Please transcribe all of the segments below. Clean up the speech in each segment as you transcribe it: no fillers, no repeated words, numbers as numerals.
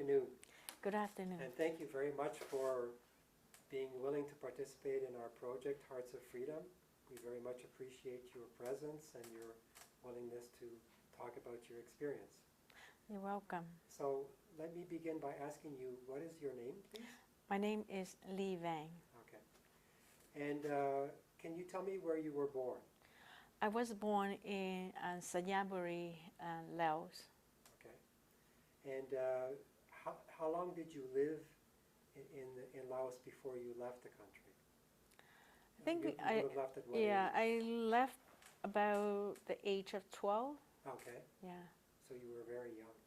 afternoon. Good afternoon. And thank you very much for being willing to participate in our project, Hearts of Freedom. We very much appreciate your presence and your willingness to talk about your experience. You're welcome. So let me begin by asking you, what is your name, please? My name is Vang. Okay. And can you tell me where you were born? I was born in Sayaburi, Laos. Okay. And how long did you live in Laos before you left the country? I think you would have left at what age? I left about the age of 12. Okay. Yeah. So you were very young.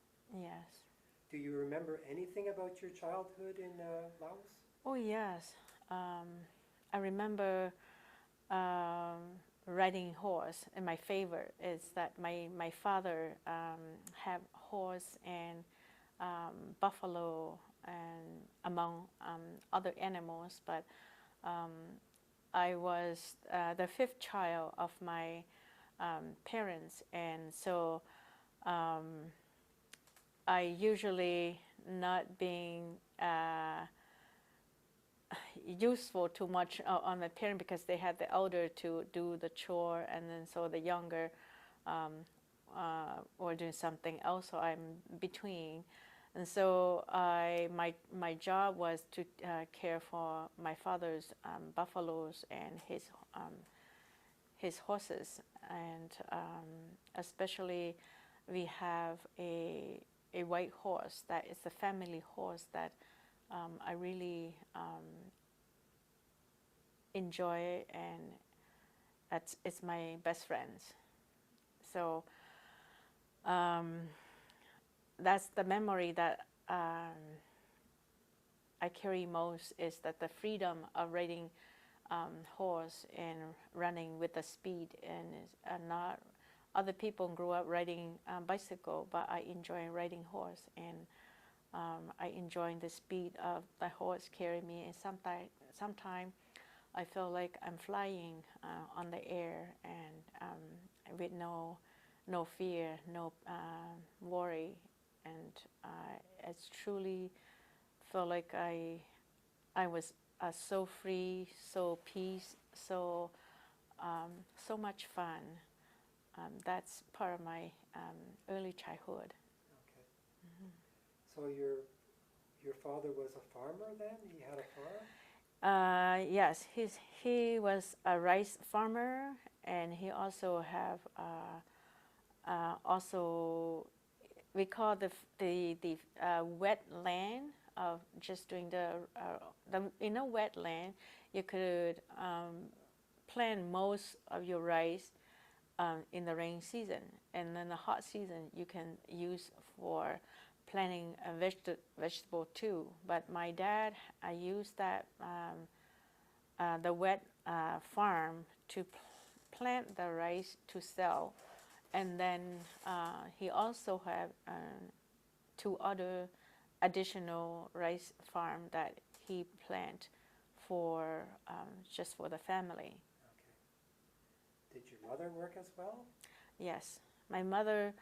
Yes. Do you remember anything about your childhood in Laos? Oh yes. I remember riding horse, and my favorite is that my father had horse and buffalo and among other animals, but I was the fifth child of my parents, and so I usually not being useful too much on the parent because they had the elder to do the chore, and then so the younger or doing something else. So I'm between, and so my job was to care for my father's buffaloes and his horses, and especially we have a white horse that is the family horse that I really enjoy, and it's my best friends. So that's the memory that I carry most, is that the freedom of riding horse and running with the speed, and not other people grew up riding bicycle, but I enjoy riding horse, and I enjoy the speed of the horse carrying me, and sometimes I feel like I'm flying on the air, and with no fear, no worry, and it's truly feel like I was so free, so peace, so much fun. That's part of my early childhood. Okay. Mm-hmm. So your father was a farmer then? He had a farm? Yes, he was a rice farmer, and he also have also we call the wet land of just doing the in a wetland you could plant most of your rice in the rain season, and then the hot season you can use for planting a vegetable too. But my dad, I used that the wet farm to plant the rice to sell, and then he also had two other additional rice farm that he planted for just for the family. Okay. Did your mother work as well? Yes, my mother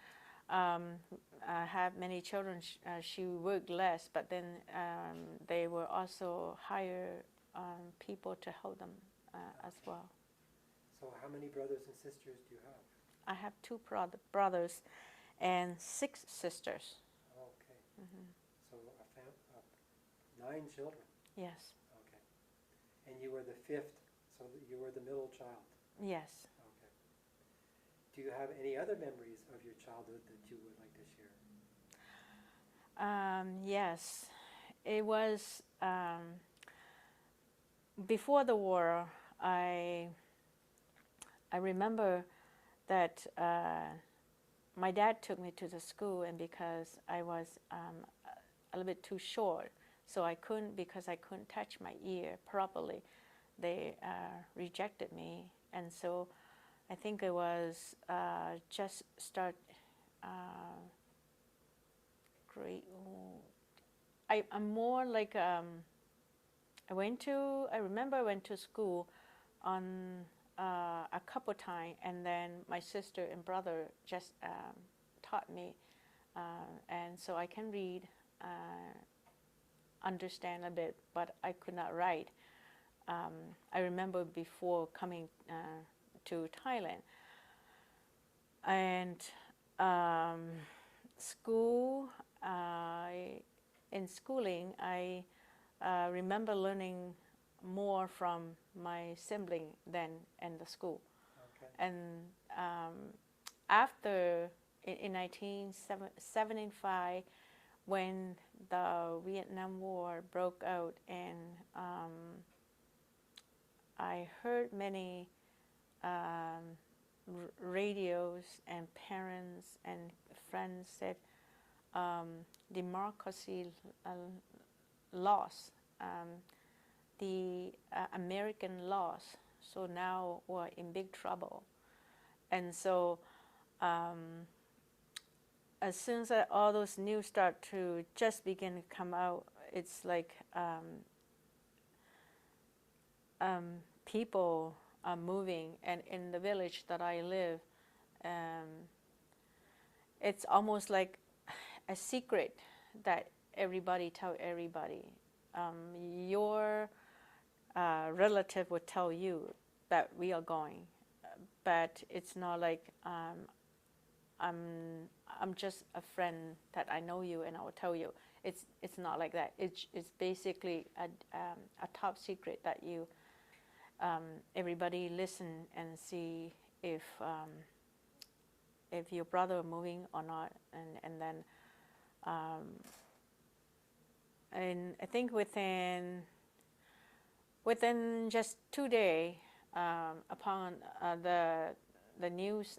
had many children. She worked less, but then they were also hire people to help them as well. So how many brothers and sisters do you have? I have two brothers and 6 sisters. Okay. Mm-hmm. So 9 children? Yes. Okay. And you were the 5th, so you were the middle child? Yes. Okay. Do you have any other memories of your childhood that you would like to share? Yes. It was before the war. I remember that my dad took me to the school, and because I was a little bit too short, so I couldn't touch my ear properly, they rejected me, and so I think it was just start grade. I'm more like I remember I went to school on a couple times, and then my sister and brother just taught me, and so I can read understand a bit, but I could not write. I remember before coming to Thailand, and school, in schooling, I remember learning more from my sibling than in the school. Okay. And after, in 1975, when the Vietnam War broke out, and I heard many radios, and parents and friends said democracy lost, the American lost, so now we're in big trouble. And so as soon as all those news start to just begin to come out, it's like people are moving. And in the village that I live, it's almost like a secret that everybody tell everybody. Your relative would tell you that we are going, but it's not like I'm just a friend that I know you and I will tell you. It's not like that. It's basically a top secret that you everybody listen and see if your brother are moving or not, and then and I think within just 2 days upon the news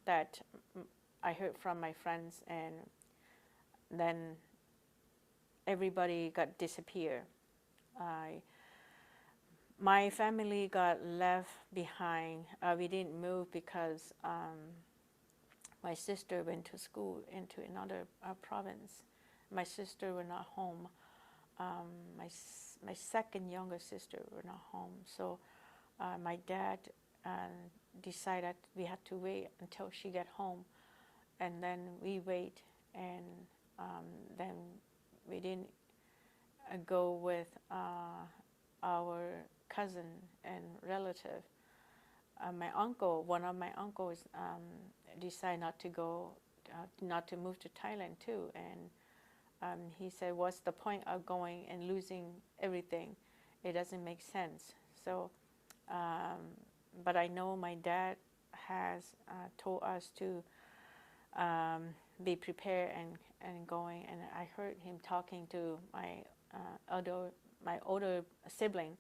that I heard from my friends, and then everybody got disappeared. My family got left behind. We didn't move because my sister went to school into another province. My sister was not home. My second younger sister was not home. So my dad decided we had to wait until she got home, and then we wait, and then we didn't go with our cousin and relative. My uncle, one of my uncles, decided not to go, not to move to Thailand too, and he said, "What's the point of going and losing everything? It doesn't make sense." So, but I know my dad has told us to be prepared and going, and I heard him talking to my older sibling.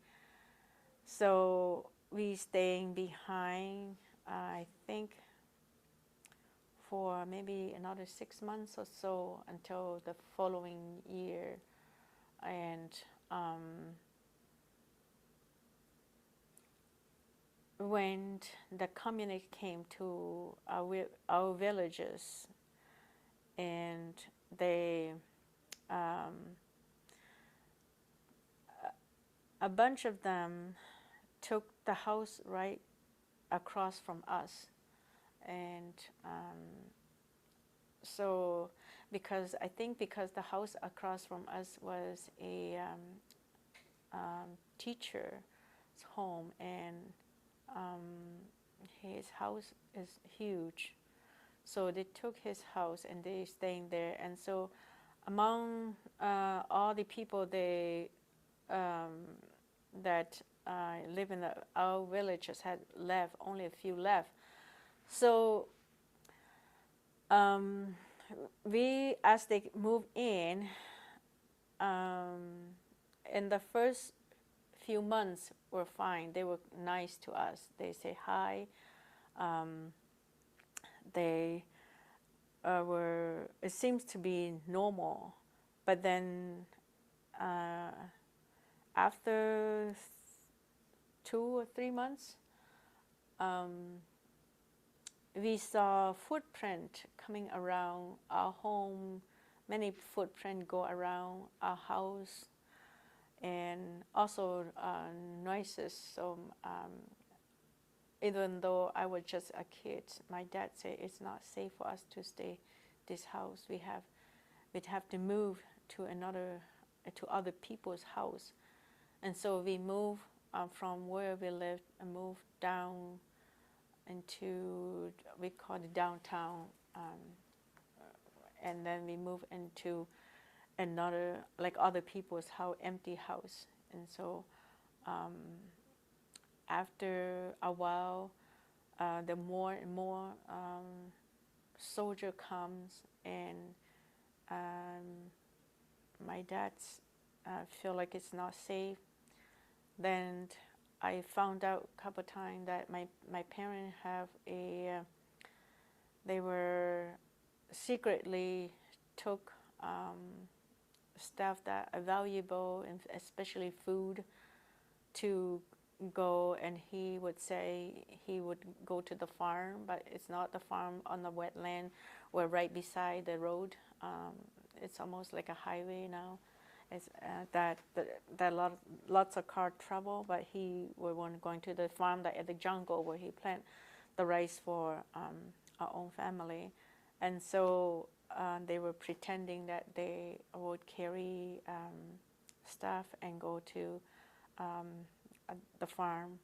So we staying behind, I think, for maybe another 6 months or so until the following year. And when the communist came to our villages, and they a bunch of them took the house right across from us. And so because the house across from us was a teacher's home, and his house is huge, so they took his house and they staying there. And so among all the people that live in our villages had left, only a few left. So we, as they move in the first few months were fine. They were nice to us. They say hi. They were, it seems to be normal. But then after 2 or 3 months, we saw footprint coming around our home. Many footprints go around our house, and also noises. So even though I was just a kid, my dad said it's not safe for us to stay this house. We have we'd have to move to other people's house, and so we moved from where we lived and moved down into, we call it downtown, and then we moved into another, like other people's house, empty house. And so after a while, the more and more soldier comes, and my dad's feel like it's not safe. Then I found out a couple times that my parents have they were secretly took stuff that are valuable, and especially food, to go, and he would say he would go to the farm, but it's not the farm on the wetland. We're right beside the road. It's almost like a highway now. It's that lots of car trouble, but he would want going to the farm that at the jungle where he plant the rice for our own family. And so they were pretending that they would carry stuff and go to the farm,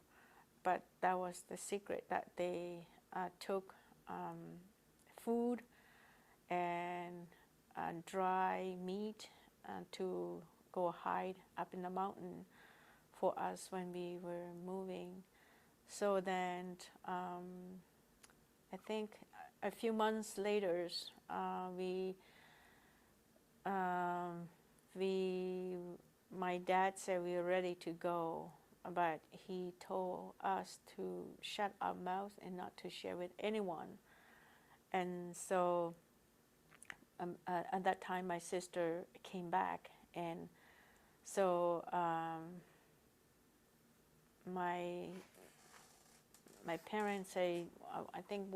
but that was the secret, that they took food and dry meat to go hide up in the mountain for us when we were moving. So then I think a few months later, my dad said we were ready to go, but he told us to shut our mouth and not to share with anyone. And so at that time, my sister came back, and so my parents say, I think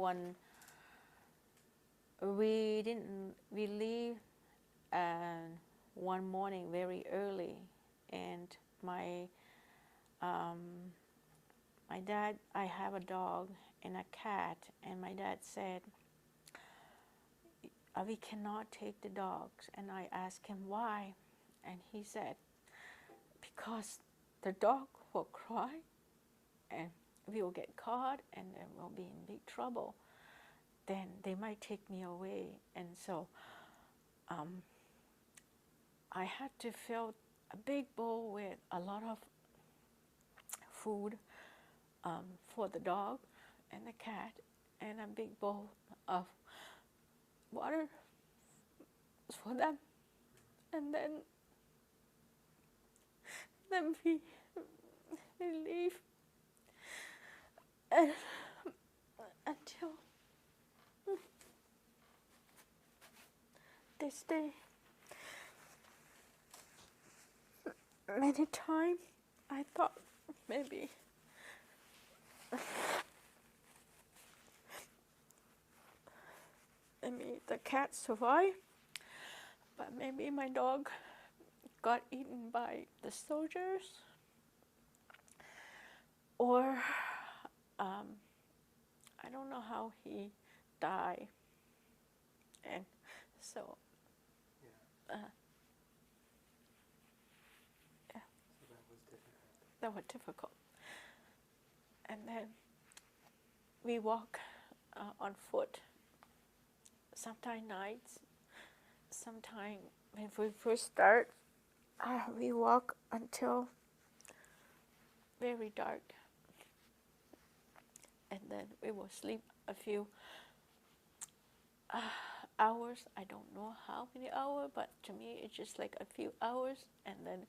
we leave one morning very early, and my dad, I have a dog and a cat, and my dad said, we cannot take the dogs. And I asked him why, and he said, because the dog will cry, and we will get caught, and then we'll be in big trouble. Then they might take me away. And so I had to fill a big bowl with a lot of food for the dog and the cat, and a big bowl of water for them. And then we leave, and until this day, many times I thought maybe the cat survived, but maybe my dog got eaten by the soldiers, or I don't know how he died. And so Yeah. yeah, So that was difficult. that was difficult. And then we walk on foot, sometimes nights, sometimes when we first start, we walk until very dark, and then we will sleep a few hours. I don't know how many hours, but to me it's just like a few hours, and then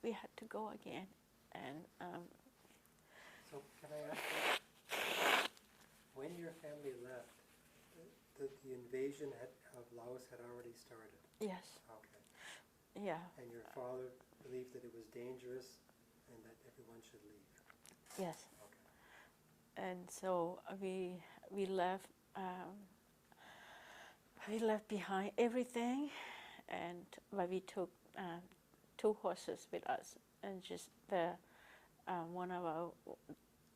we had to go again. And so can I ask you, when your family left, the invasion of Laos had already started? yes, Okay. yeah, And your father believed that it was dangerous and that everyone should leave? yes. Okay. And so we left behind everything, but we took 2 horses with us, and just one of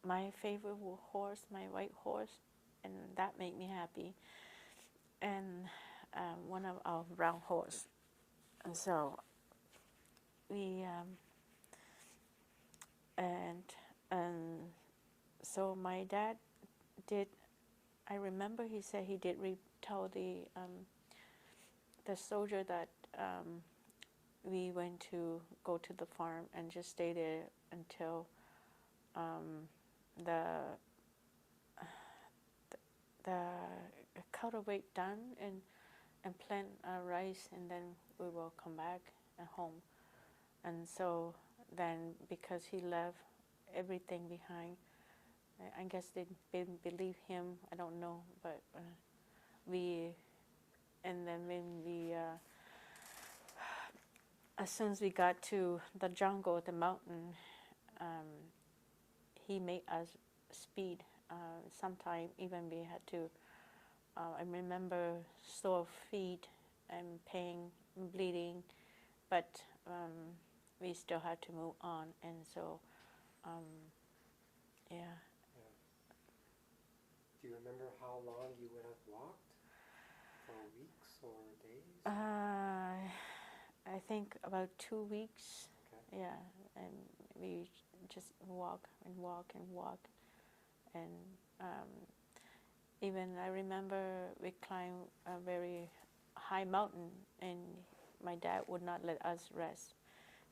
my favorite horse, my white horse, and that made me happy. and one of our brown horse. And so we and so my dad did. I remember he said he did tell the soldier that we went to go to the farm and just stay there until the the cultivate done and plant rice, and then we will come back at home. And so then, because he left everything behind, I guess they didn't believe him. I don't know, but and then when we, as soon as we got to the jungle, the mountain, he made us speed. Sometime even we had to. I remember sore feet and pain, bleeding, but we still had to move on, and so yeah. Yeah. Do you remember how long you would have walked? For weeks or days? I think about 2 weeks. Okay. Yeah, and we just walk and walk and walk, and even I remember we climbed a very high mountain, and my dad would not let us rest.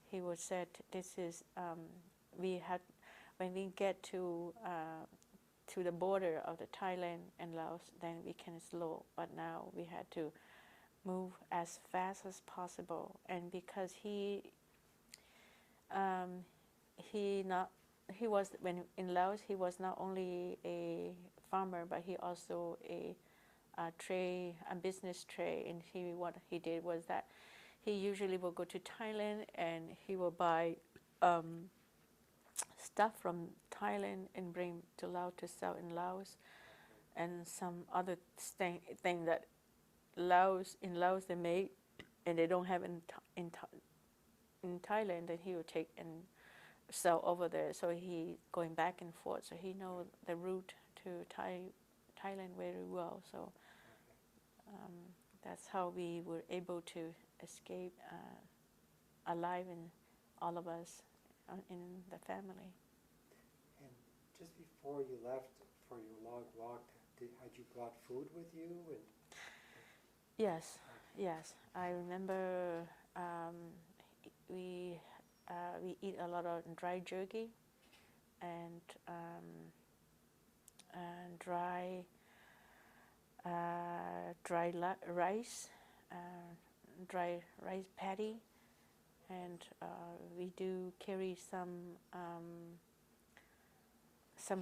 He would said, "This is we had when we get to the border of the Thailand and Laos, then we can slow. But now we had to move as fast as possible." And because he was, when in Laos, he was not only a farmer, but he also a business trade. And what he did was that he usually will go to Thailand and he will buy stuff from Thailand and bring to Laos to sell in Laos, and some other thing that in Laos they make and they don't have in Thailand, that he would take and sell over there. So he going back and forth. So he knows the route to Thailand very well. So that's how we were able to escape alive, and all of us in the family. And just before you left for your long walk, had you brought food with you? Yes, yes. I remember we eat a lot of dry jerky and dry rice, dry rice patty, and we do carry some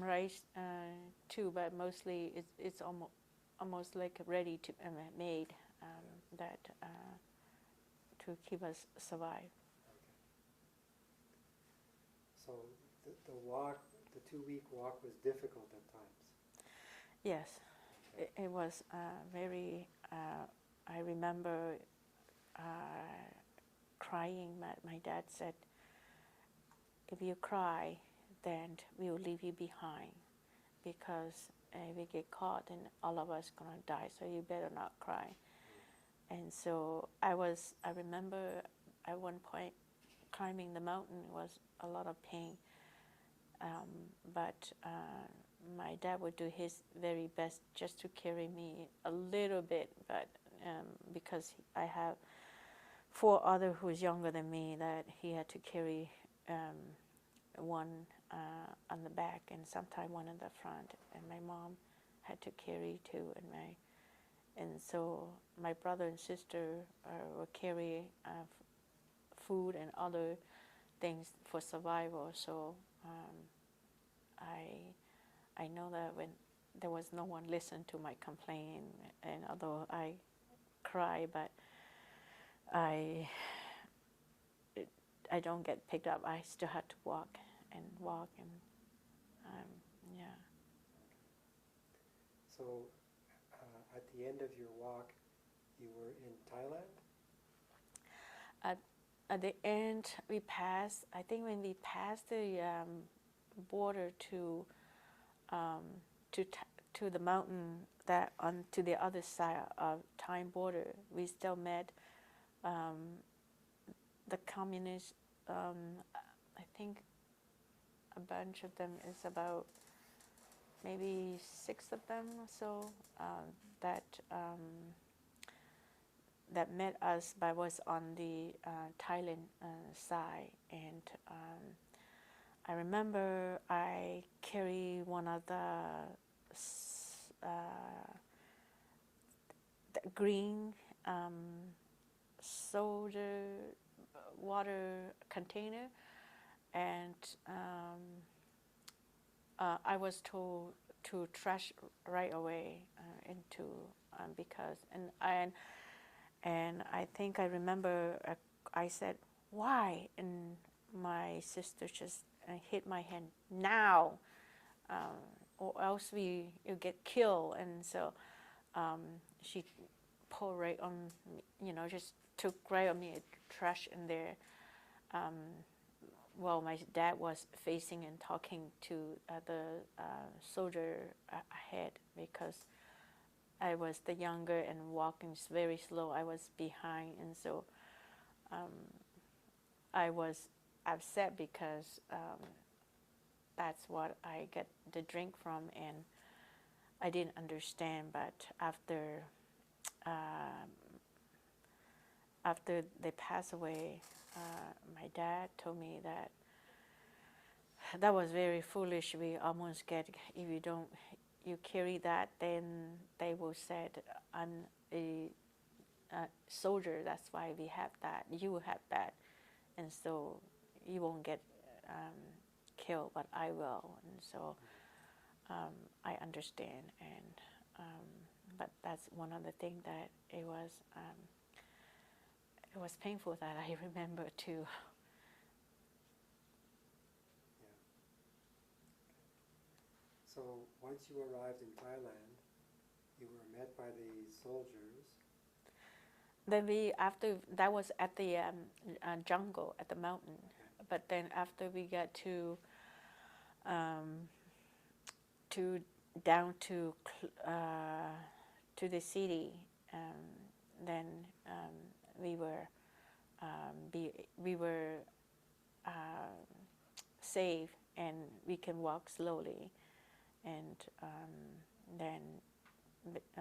rice too, but mostly it's almost like ready to made, that to keep us survive. Okay. So the walk, the 2-week walk, was difficult at times. Yes, it was very. I remember crying. My dad said, "If you cry, then we will leave you behind, because if we get caught, then all of us gonna die. So you better not cry." And so I remember at one point climbing the mountain was a lot of pain, but my dad would do his very best just to carry me a little bit, but because I have 4 others who's younger than me, that he had to carry one on the back and sometimes one in the front, and my mom had to carry 2, and so my brother and sister will carry food and other things for survival. So I know that when there was no one listen to my complaint, and although I cry, but I don't get picked up. I still had to walk, and yeah. So at the end of your walk, you were in Thailand? At the end, we passed. I think when we passed the border to to the mountain that on to the other side of Thai border, we still met the communists. I think a bunch of them is about maybe 6 of them or so that that met us, but was on the Thailand side. And I remember I carry one of the green soda water container, and I was told to trash right away into because and I think I remember I said why, and my sister just hit my hand now, or else you get killed. And so she pulled right on me, just took right on me, trash in there. Well, my dad was facing and talking to the soldier ahead, because I was the younger and walking very slow. I was behind, and so I was upset because that's what I get the drink from, and I didn't understand. But after they passed away, my dad told me that that was very foolish. We almost get, if you carry that, then they will say I'm a soldier. That's why we have that. You have that, and so you won't get killed, but I will. And so I understand, and but that's one of the things that it was painful that I remember too. So once you arrived in Thailand, you were met by the soldiers. Then after that was at the jungle, at the mountain. Okay. But then after we got to down to the city, then we were safe, and we can walk slowly. And then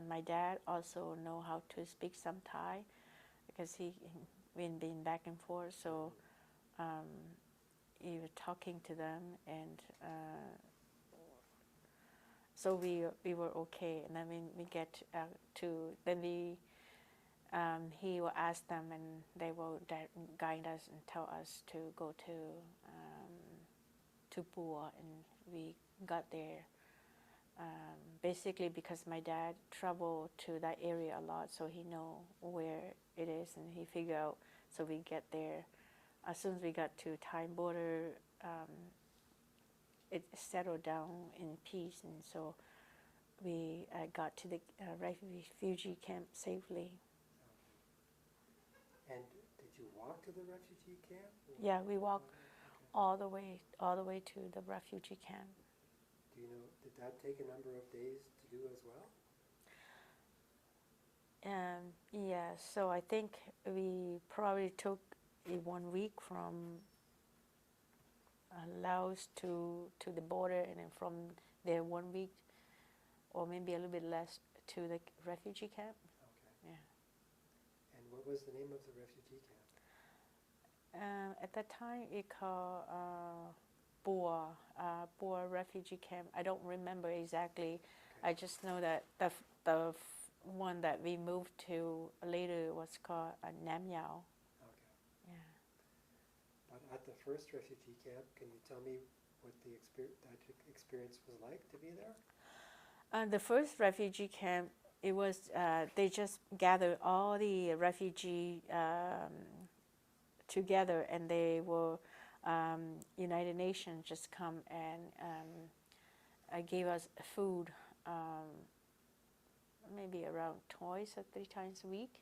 my dad also know how to speak some Thai, because he been back and forth. So he was talking to them, and so we were okay. And then we get to then he will ask them, and they will guide us and tell us to go to Pua, and we got there. Basically because my dad traveled to that area a lot, so he know where it is, and he figured out. So we get there. As soon as we got to Thai border, it settled down in peace, and so we got to the refugee camp safely. And did you walk to the refugee camp? Yeah, we walked all the way to the refugee camp. Do you know, did that take a number of days to do as well? Yeah, so I think we probably took 1 week from Laos to the border, and then from there 1 week, or maybe a little bit less, to the refugee camp. Okay. Yeah. And what was the name of the refugee camp? At that time, it called Pua refugee camp. I don't remember exactly. Okay. I just know that the one that we moved to later was called Nam Yao. Okay. Yeah. But at the first refugee camp, can you tell me what that experience was like to be there? The first refugee camp, it was they just gathered all the refugee together, and they were United Nations just come and gave us food, maybe around twice or 3 times a week,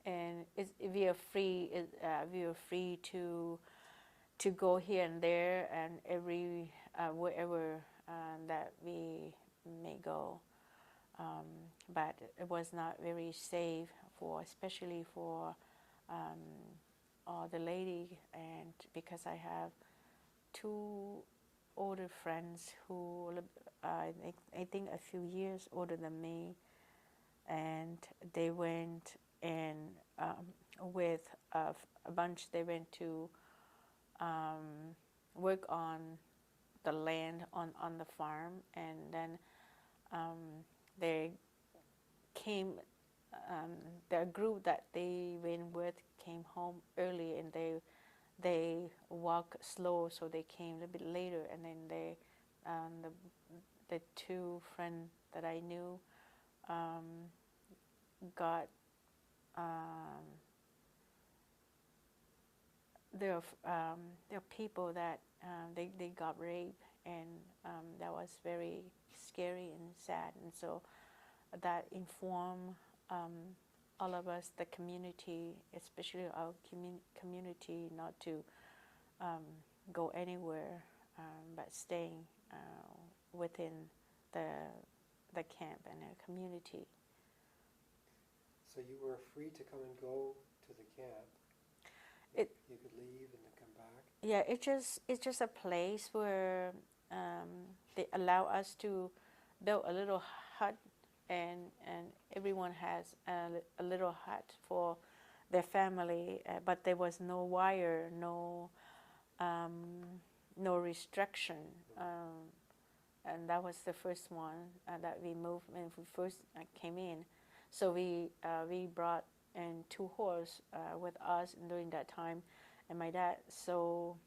and we are free. We are free to go here and there, and every wherever that we may go, but it was not very safe especially for the lady, and because I have two older friends who I think a few years older than me, and they went and with a bunch. They went to work on the land on the farm, and then they came. The group that they went with came home early, and they walk slow, so they came a little bit later, and then the two friends that I knew got there are people that they got raped, and that was very scary and sad, and so that informed all of us, the community, especially our community, not to go anywhere, but staying within the camp and the community. So you were free to come and go to the camp. You could leave and then come back. Yeah, it's just a place where they allow us to build a little hut, and everyone has a little hut for their family, but there was no wire, no restriction, and that was the first one that we moved when we first came in. So we brought in 2 horses with us during that time, and my dad sold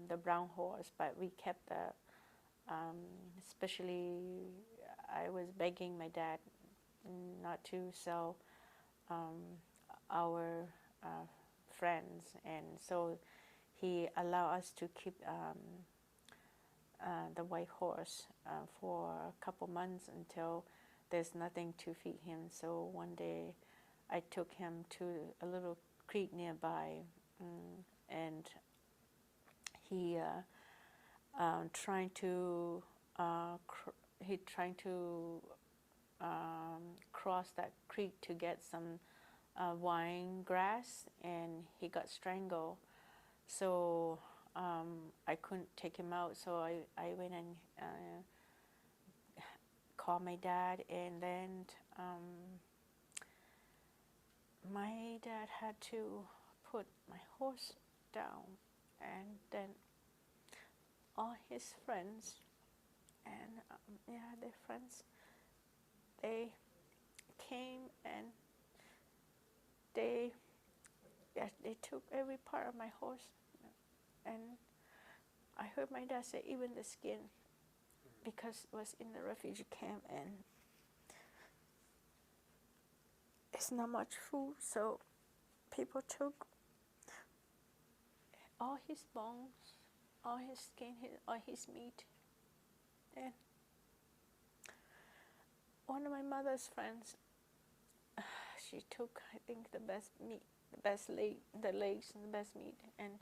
the brown horse, but we kept the especially I was begging my dad not to sell our friends, and so he allowed us to keep the white horse for a couple months until there's nothing to feed him. So one day I took him to a little creek nearby, and he trying to cross that creek to get some vine grass, and he got strangled. So I couldn't take him out, so I went and called my dad, and then my dad had to put my horse down, and then all his friends and their friends, they came, and they took every part of my horse, and I heard my dad say even the skin, because it was in the refugee camp and it's not much food, so people took all his bones, all his skin, all his meat. And one of my mother's friends, she took, I think, the best meat, the legs and the best meat, and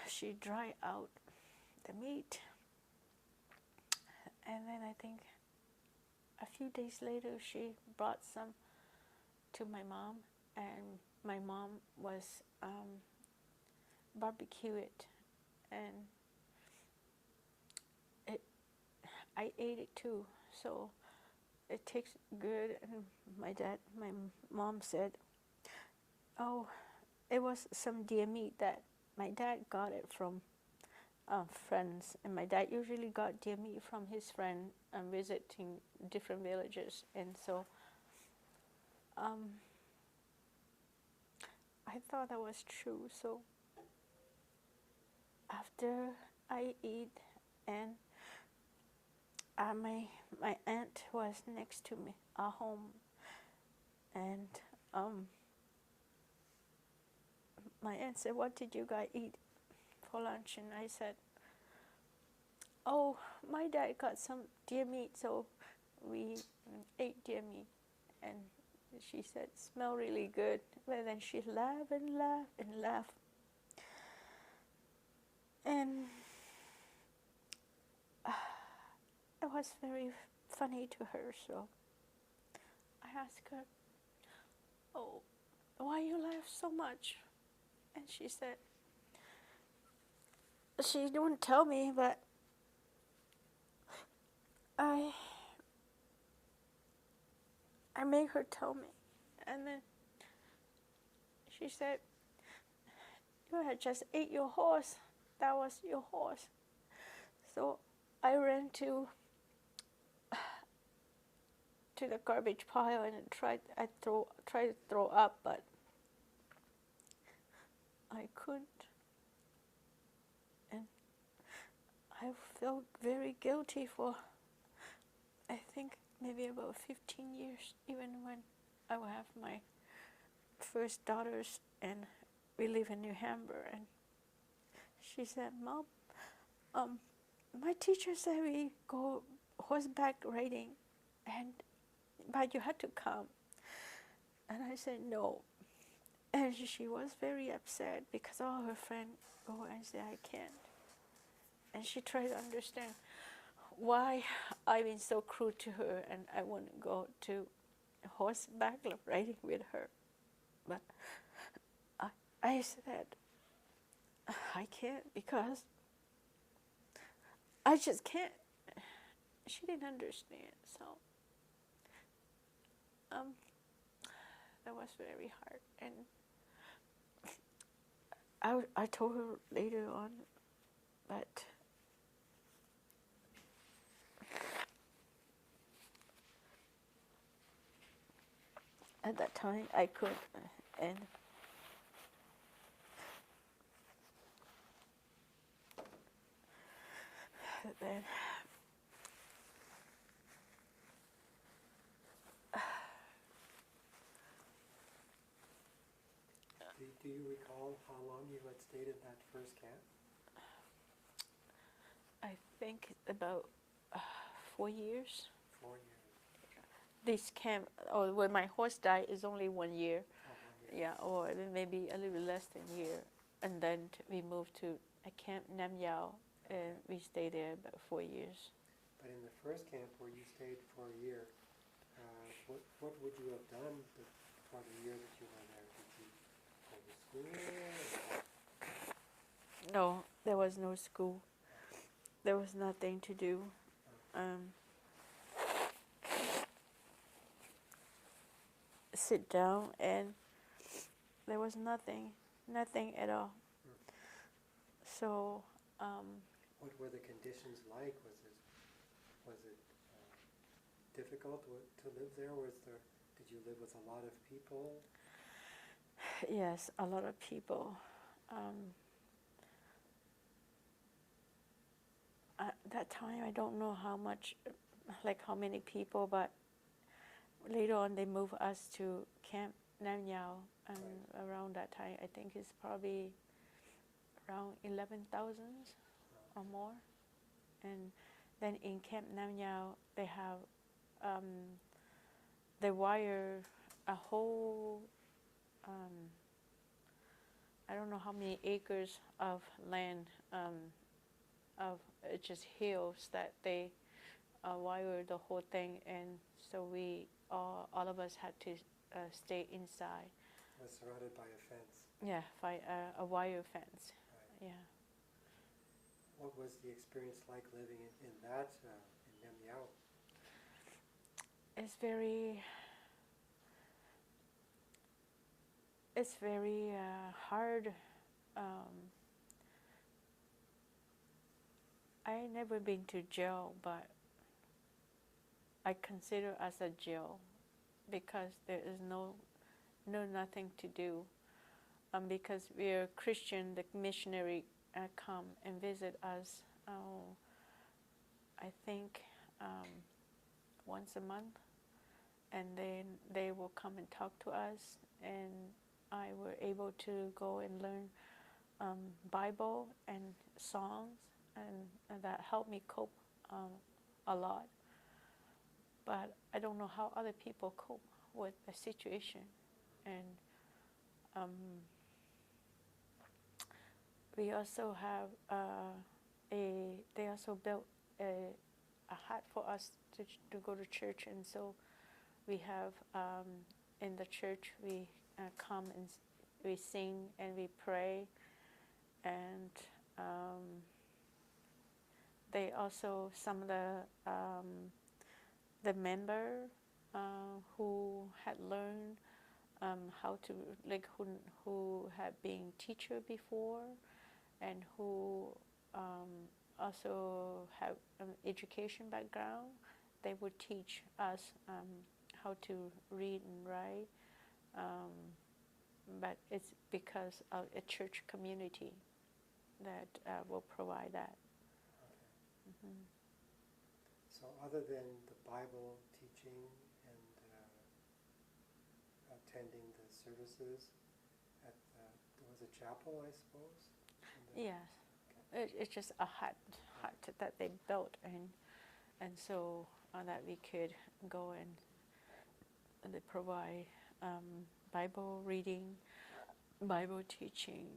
she dried out the meat. And then I think a few days later she brought some to my mom, and my mom was barbecue it, and I ate it too, so it tastes good. And my mom said, oh, it was some deer meat that my dad got it from friends, and my dad usually got deer meat from his friend visiting different villages, and so I thought that was true. So after I eat, and my aunt was next to me at home, and my aunt said, what did you guys eat for lunch? And I said, oh, my dad got some deer meat, so we ate deer meat. And she said, smell really good. But then she laughed and laughed and laughed. And that was very funny to her. So I asked her, "Oh, why you laugh so much?" And she said, she didn't tell me, but I made her tell me. And then she said, "You had just ate your horse. That was your horse." So I ran to the garbage pile and tried to throw up, but I couldn't. And I felt very guilty for, I think, maybe about 15 years, even when I would have my first daughters and we live in New Hampshire. And she said, "Mom, my teacher said we go horseback riding, but you had to come." And I said no. And she was very upset because all her friends go and say I can't. And she tried to understand why I've been so cruel to her and I wouldn't go to horseback riding with her. But I said, I can't because I just can't. She didn't understand, so that was very hard. And I told her later on, but at that time I could, and then Do you recall how long you had stayed in that first camp? I think about 4 years. 4 years. This camp, or when my horse died, is only 1 year. Oh, 1 year. Yeah, or maybe a little less than a year. And then we moved to a camp Nam Yao, and we stayed there about 4 years. But in the first camp where you stayed for a year, what would you have done for the year that you were there? Did you go to school? No, there was no school. There was nothing to do. Sit down, and there was nothing at all. So. What were the conditions like? Was it difficult to live there? Did you live with a lot of people? Yes, a lot of people. At that time, I don't know how many people, but later on they moved us to Camp Nam Yao, and right. Around that time, I think it's probably around 11,000 or more. And then in Camp Nam Yao, they have they wire a whole I don't know how many acres of land of just hills that they wire the whole thing, and so we all of us had to stay inside. It was surrounded by a fence. Yeah, by a wire fence. Right. Yeah. What was the experience like living in that in Nam Yao? It's very hard. I never been to jail, but I consider as a jail because there is nothing to do. Because we're Christian, the missionary come and visit us. I think once a month, and then they will come and talk to us, and I were able to go and learn Bible and songs, and that helped me cope a lot. But I don't know how other people cope with the situation. And we also have they also built a hard for us to go to church, and so we have in the church we come and we sing and we pray, and they also some of the member who had learned how to who had been teacher before, and who also have an education background. They would teach us how to read and write, but it's because of a church community that will provide that. Okay. So other than the Bible teaching and attending the services, there was a chapel, I suppose? Yes, it's just a hut that they built, and so that we could go and they provide Bible reading, Bible teaching,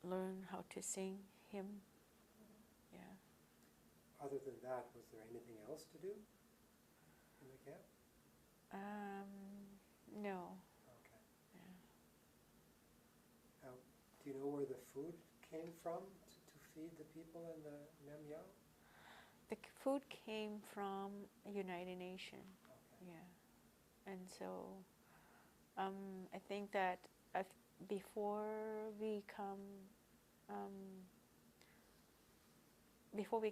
learn how to sing hymn. Yeah. Other than that, was there anything else to do in the camp? No. Okay. Yeah. Now, do you know where the food came from to feed the people in the Nam Yao? The food came from United Nations. Okay. Yeah, and so I think that before we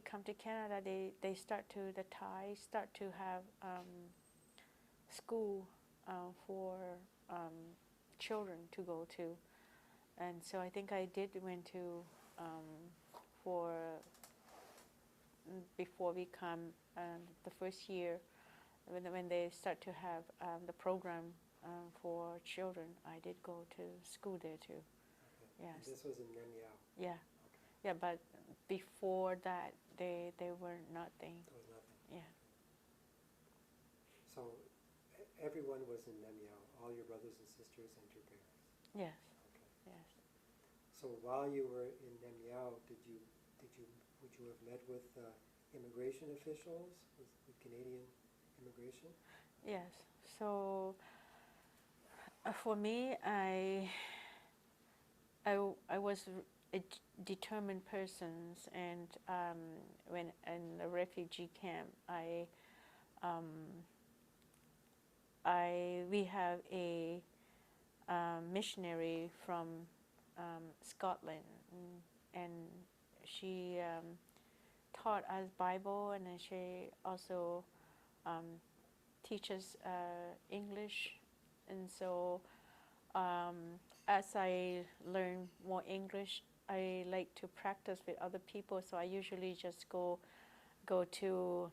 come to Canada, the Thai start to have school for children to go to, and so I think I did went to for before we come the first year when they start to have the program for children. I did go to school there too. Okay. Yes. And this was in Nam Yao? Yeah. Okay. Yeah, but before that, they were nothing. There was nothing? Yeah. So everyone was in Nam Yao, all your brothers and sisters and your parents? Yes. Okay. Yes. So while you were in Nam Yao, would you have met with immigration officials, with Canadian immigration? Yes. So for me, I was a determined person, and when in the refugee camp, we have a missionary from Scotland, and she taught us Bible, and then she also teaches English, and so as I learn more English, I like to practice with other people. So I usually just go to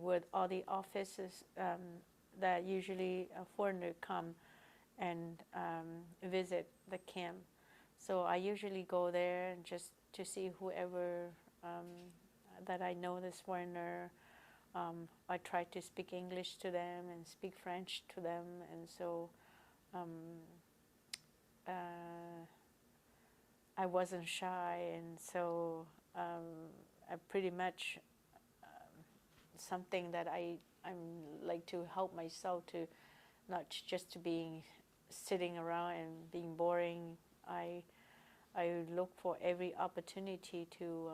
with all the offices that usually a foreigner come and visit the camp. So I usually go there and just to see whoever that I know, this foreigner. I try to speak English to them and speak French to them, and so I wasn't shy, and so I pretty much something that I'm like to help myself to not just to being sitting around and being boring. I look for every opportunity to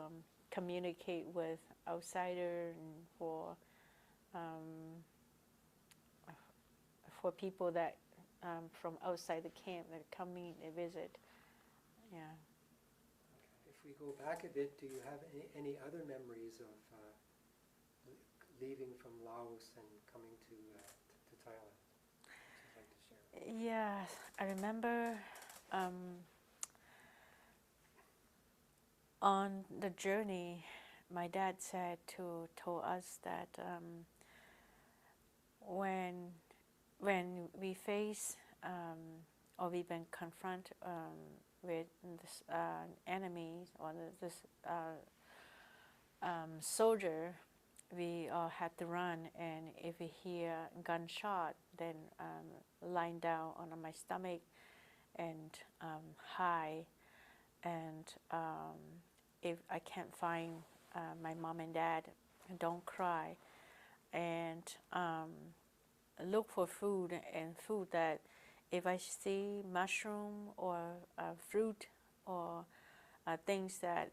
communicate with outsider and for people that from outside the camp that are coming to visit. Yeah. Okay. If we go back a bit, do you have any other memories of leaving from Laos and coming to Thailand that you'd like to share? Yeah, I remember on the journey, my dad told us that when we face or we've been confronted with this enemy or this soldier, we all had to run, and if we hear gunshot, then lying down on my stomach and high, and if I can't find my mom and dad, don't cry, and look for food, and food that if I see mushroom or fruit or things that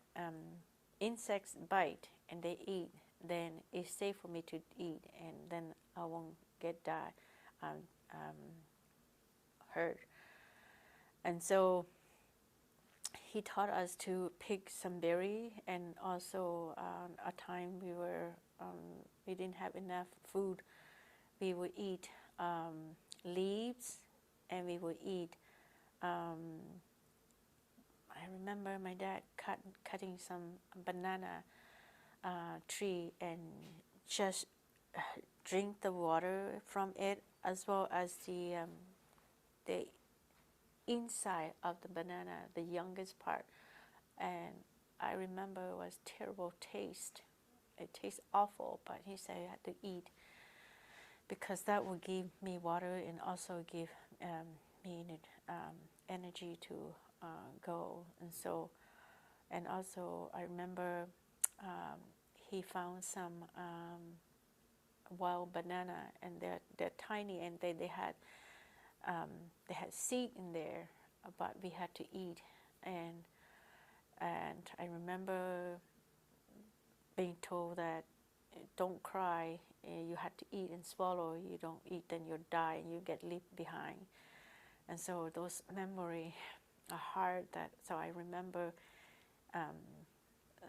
insects bite and they eat, then it's safe for me to eat, and then I won't get hurt. And so he taught us to pick some berry, and also a time we didn't have enough food, we would eat leaves, and we would eat. I remember my dad cutting some banana tree and just drink the water from it, as well as the inside of the banana, the youngest part. And I remember it was terrible taste. It tastes awful, but he said I had to eat because that will give me water and also give me energy to go. And so, and also I remember he found some wild banana, and they're tiny, and they had seed in there, but we had to eat. And I remember being told that don't cry, you have to eat and swallow. You don't eat, then you'll die and you get left behind. And so those memories are hard. So I remember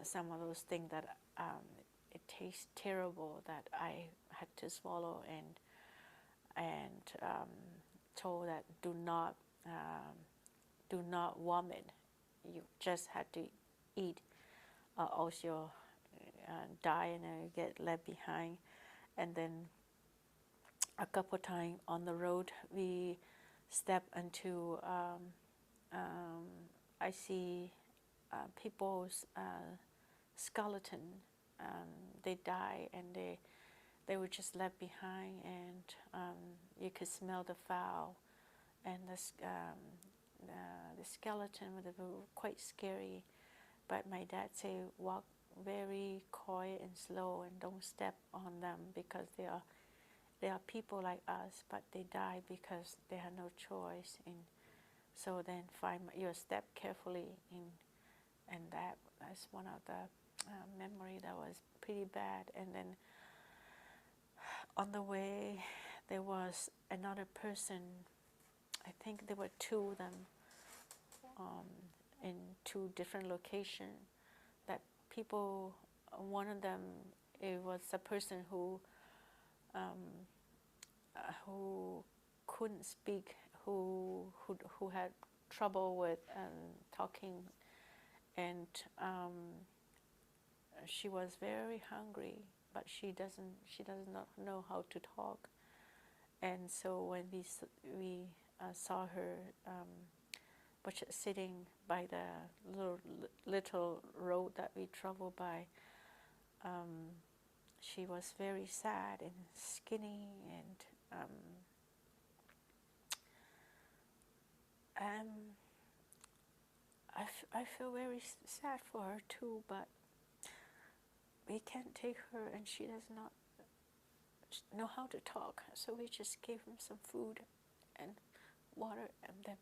some of those things that it tastes terrible that I had to swallow, and told that do not vomit. You just had to eat, or you'll die and get left behind. And then a couple times on the road, we step into. I see people's skeleton. They die, and they were just left behind, and you could smell the foul, and the skeleton was quite scary. But my dad said, walk very quiet and slow, and don't step on them, because they are people like us, but they die because they have no choice. And so then find your step carefully, and that's one of the memory that was pretty bad. And then on the way, there was another person. I think there were two of them in two different locations. That people, one of them, it was a person who couldn't speak, who had trouble with talking, and she was very hungry, but she does not know how to talk. And so when we saw her, but sitting by the little road that we traveled by, she was very sad and skinny, and I feel very sad for her too, but we can't take her, and she does not know how to talk. So we just gave him some food and water, and then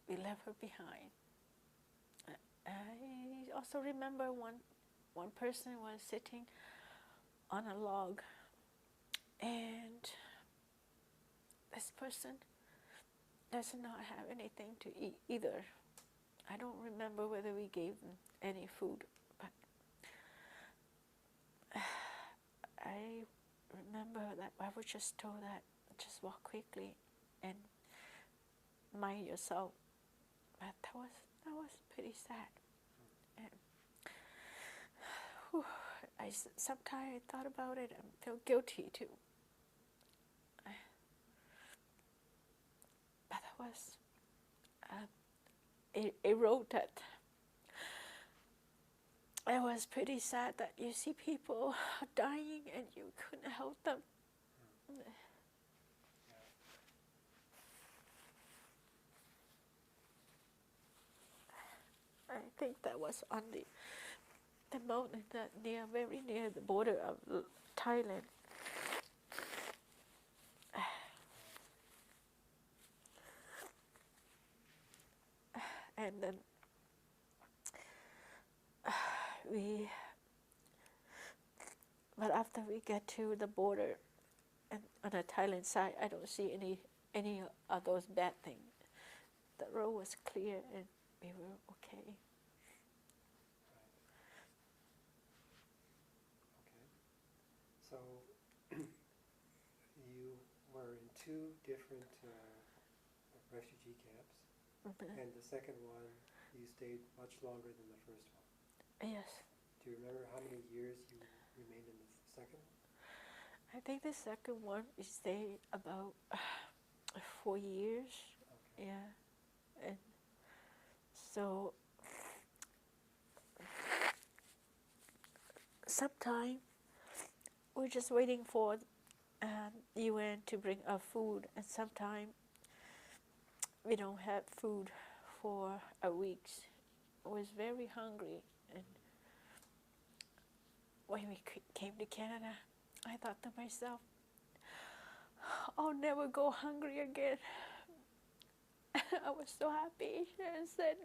we left her behind. I also remember one person was sitting on a log, and this person does not have anything to eat either. I don't remember whether we gave them any food, but I remember that I was just told that just walk quickly and mind yourself. But that was pretty sad. And sometimes I thought about it and feel guilty too. But that was a road that it was pretty sad, that you see people dying and you couldn't help them. think that was on the mountain that very near the border of Thailand. And then but after we get to the border and on the Thailand side, I don't see any of those bad things. The road was clear and we were okay. Okay. So you were in two different refugee camps, and the second one you stayed much longer than the first one. Yes. Do you remember how many years you remained in the second one? I think the second one we stayed about 4 years. Okay. Yeah. And so sometime we're just waiting for UN to bring us food, and sometimes we don't have food for a week. I was very hungry, and when we came to Canada, I thought to myself, I'll never go hungry again. I was so happy and said,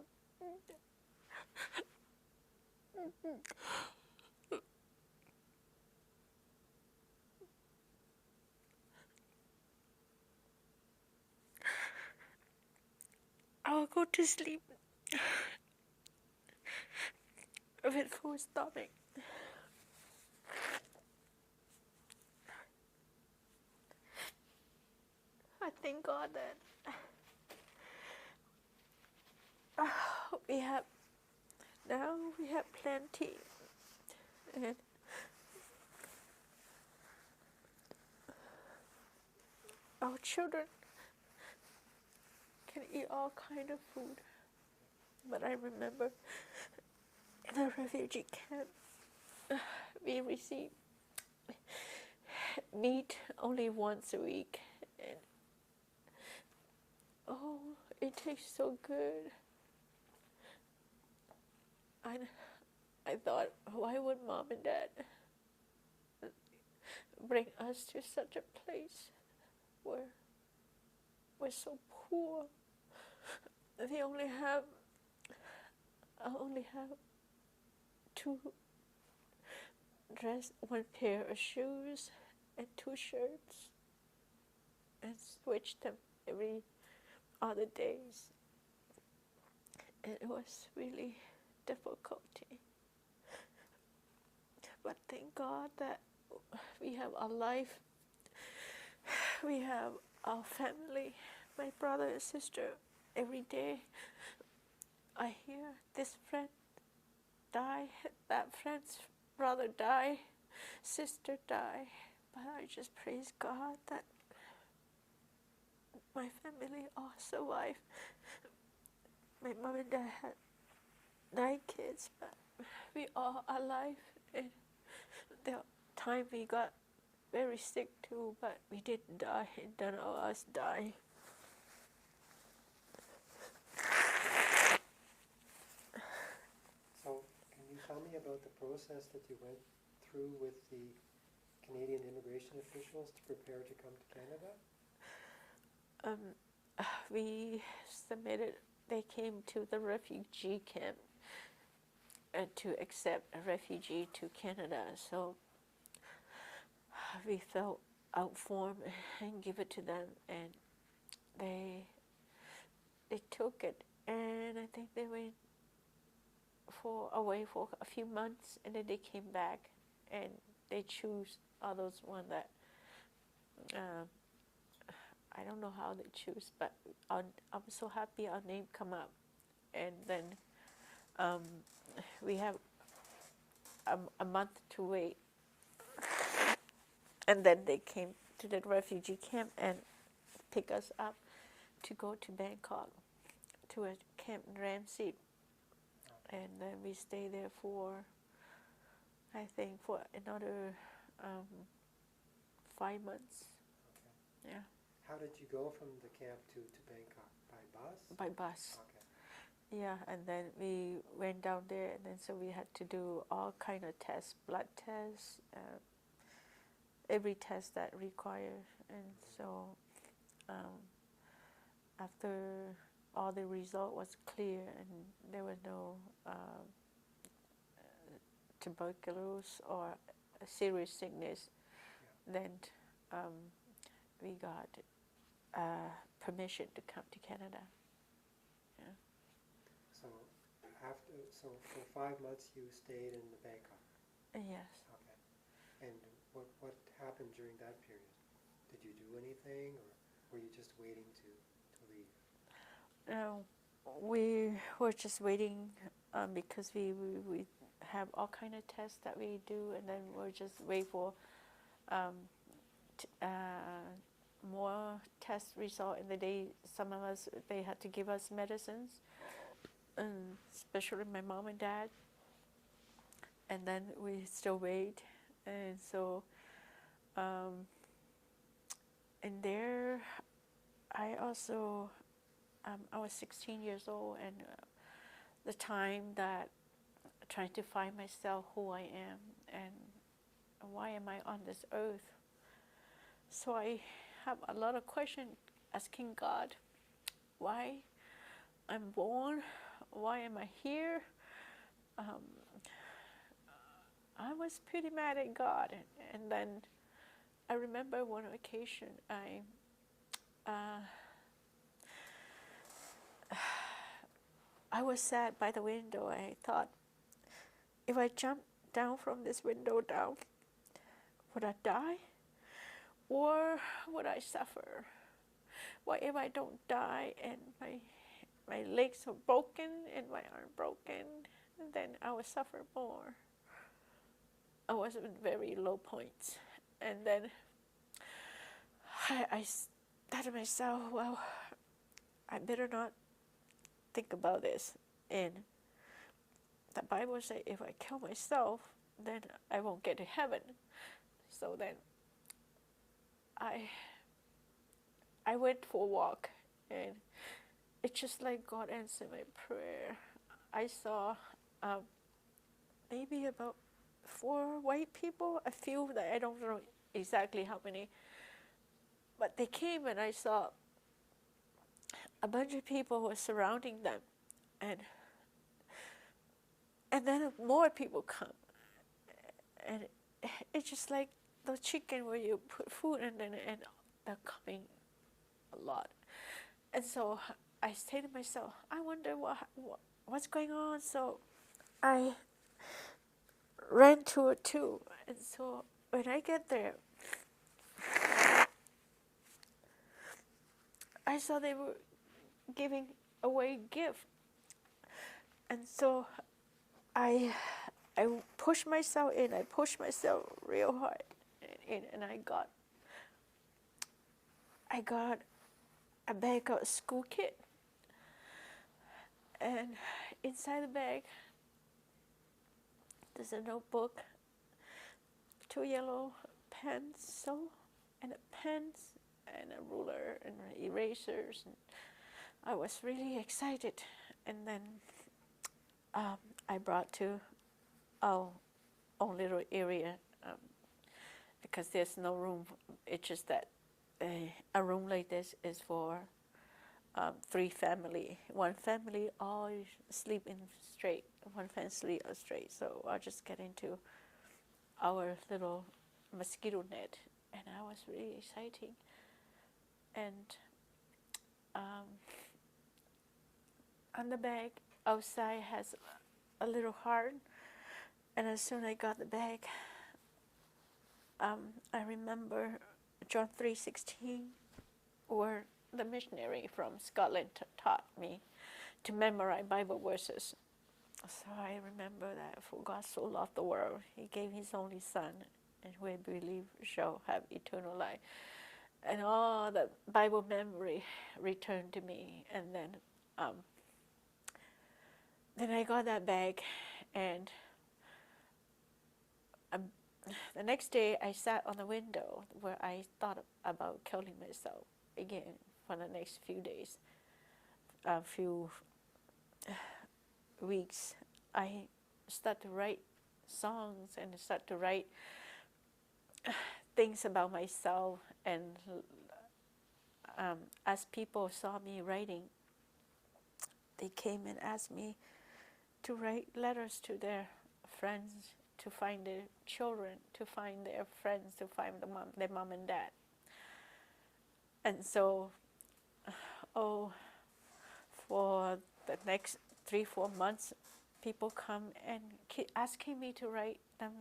I'll go to sleep with full stomach. I thank God that we have plenty, and our children can eat all kind of food. But I remember in the refugee camp, we received meat only once a week, and oh, it tastes so good. I thought, why would Mom and Dad bring us to such a place where we're so poor? I only have two dress, one pair of shoes, and 2 shirts, and switch them every other days. And it was really difficulty. But thank God that we have our life, we have our family, my brother and sister. Every day I hear this friend die, that friend's brother die, sister die. But I just praise God that my family all survived. My mom and dad had 9 kids, but we all alive. And the time we got very sick too, but we didn't die, and none of us died. So can you tell me about the process that you went through with the Canadian immigration officials to prepare to come to Canada? We submitted, they came to the refugee camp to accept a refugee to Canada. So we filled out form and give it to them, and they took it, and I think they went away for a few months, and then they came back and they choose all those one that I don't know how they choose, but I'm so happy our name come up. And then we have a month to wait, and then they came to the refugee camp and pick us up to go to Bangkok to a camp in Ramsey. And then we stay there for, I think, for another 5 months. Okay. Yeah. How did you go from the camp to Bangkok? By bus? By bus. Okay. Yeah, and then we went down there, and then so we had to do all kind of tests, blood tests, every test that required. And so after all the result was clear and there was no tuberculosis or a serious sickness, then we got permission to come to Canada. Yeah. So for 5 months you stayed in Bangkok. Yes. Okay. And what happened during that period? Did you do anything, or were you just waiting to leave? We were just waiting because we have all kind of tests that we do, and then we're just wait for more test result. And the day some of us, they had to give us medicines, and especially my mom and dad. And then we still wait, and so and there I also I was 16 years old, and the time that trying to find myself, who I am, and why am I on this earth. So I have a lot of questions asking God, why I'm born, why am I here? I was pretty mad at God, and then I remember one occasion I was sat by the window. I thought, if I jump down from this window down, would I die? Or would I suffer? What if I don't die and my legs are broken and my arm broken? Then I will suffer more. I was at very low points. And then I thought to myself, well, I better not think about this. And the Bible says if I kill myself, then I won't get to heaven. So then I went for a walk, and it's just like God answered my prayer. I saw maybe about 4 white people, a few that I don't know exactly how many, but they came, and I saw a bunch of people were surrounding them, and then more people come, and it's just like the chicken where you put food and they're coming a lot. And so I say to myself, I wonder what's going on. So I ran to it too. And so when I get there, I saw they were giving away gift. And so I pushed myself in. I pushed myself real hard in, and I got a bag of school kit. And inside the bag, there's a notebook, 2 yellow pencil, and pens, and a ruler, and erasers. And I was really excited. And then I brought to our own little area because there's no room. It's just that a room like this is for 3 family. One family all sleeping straight. One family sleep straight. So I'll just get into our little mosquito net, and I was really exciting. And on the bag outside has a little heart, and as soon as I got the bag, I remember John 3:16, where the missionary from Scotland taught me to memorize Bible verses. So I remember that for God so loved the world, He gave His only Son, and whoever believes shall have eternal life. And all the Bible memory returned to me. And then I got that bag, and the next day I sat on the window where I thought about killing myself again for the next few days, a few weeks, I start to write songs and start to write things about myself. And as people saw me writing, they came and asked me to write letters to their friends, to find their children, to find their friends, to find their mom and dad. And so, for the next 3-4 months, people come and asking me to write them,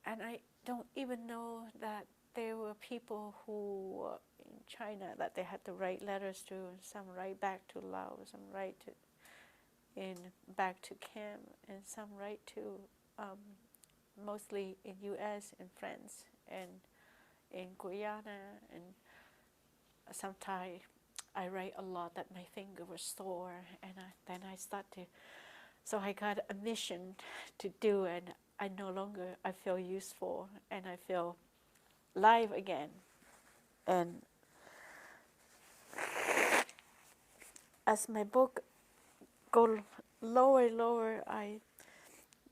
and I don't even know that there were people who were in China that they had to write letters to. Some write back to Laos, some write back to camp, and some write to mostly in U.S. and France and in Guyana, and sometimes I write a lot that my finger was sore, and then I start to. So I got a mission to do, and I no longer I feel useful, and I feel live again. And as my book go lower and lower, I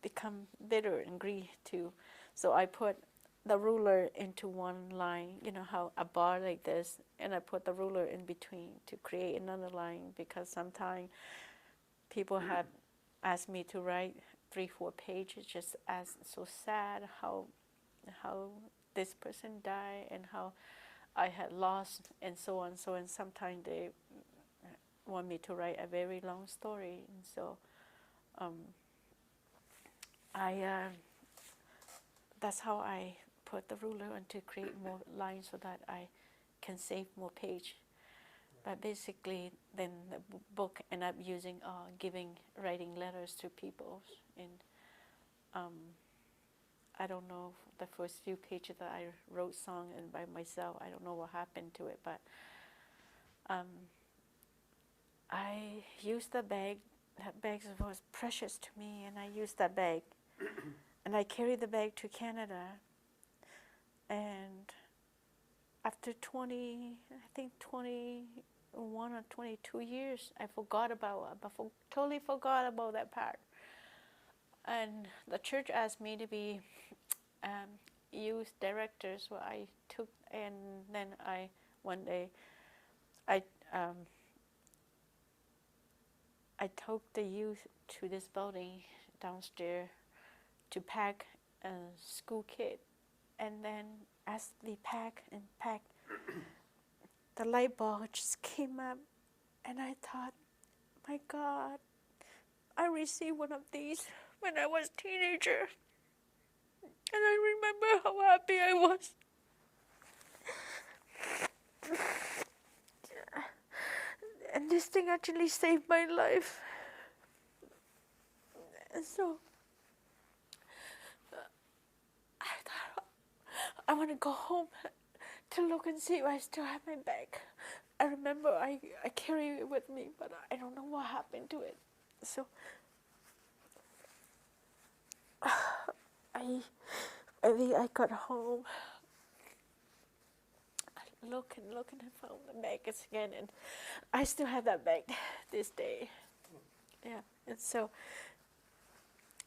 become bitter and grief too. So I put the ruler into one line, you know how a bar like this, and I put the ruler in between to create another line, because sometimes people have asked me to write 3-4 pages, just as so sad how this person died and how I had lost and so on. So, and sometimes they want me to write a very long story, and so that's how I put the ruler on to create more lines so that I can save more page. But basically, then the book ended up using writing letters to people, and I don't know the first few pages that I wrote song and by myself. I don't know what happened to it, but I used the bag. That bag was precious to me, and I used that bag, and I carried the bag to Canada. And after 21 or 22 years, I totally forgot about that part. And the church asked me to be youth director, so I took, and then one day, I took the youth to this building downstairs to pack a school kit, and then as they packed, the light bulb just came up, and I thought, my God, I received one of these when I was a teenager, and I remember how happy I was. And this thing actually saved my life. And so I thought, I want to go home to look and see if I still have my bag. I remember I carry it with me, but I don't know what happened to it. So I got home. I looked and I found the bag again, and I still have that bag this day. Yeah, and so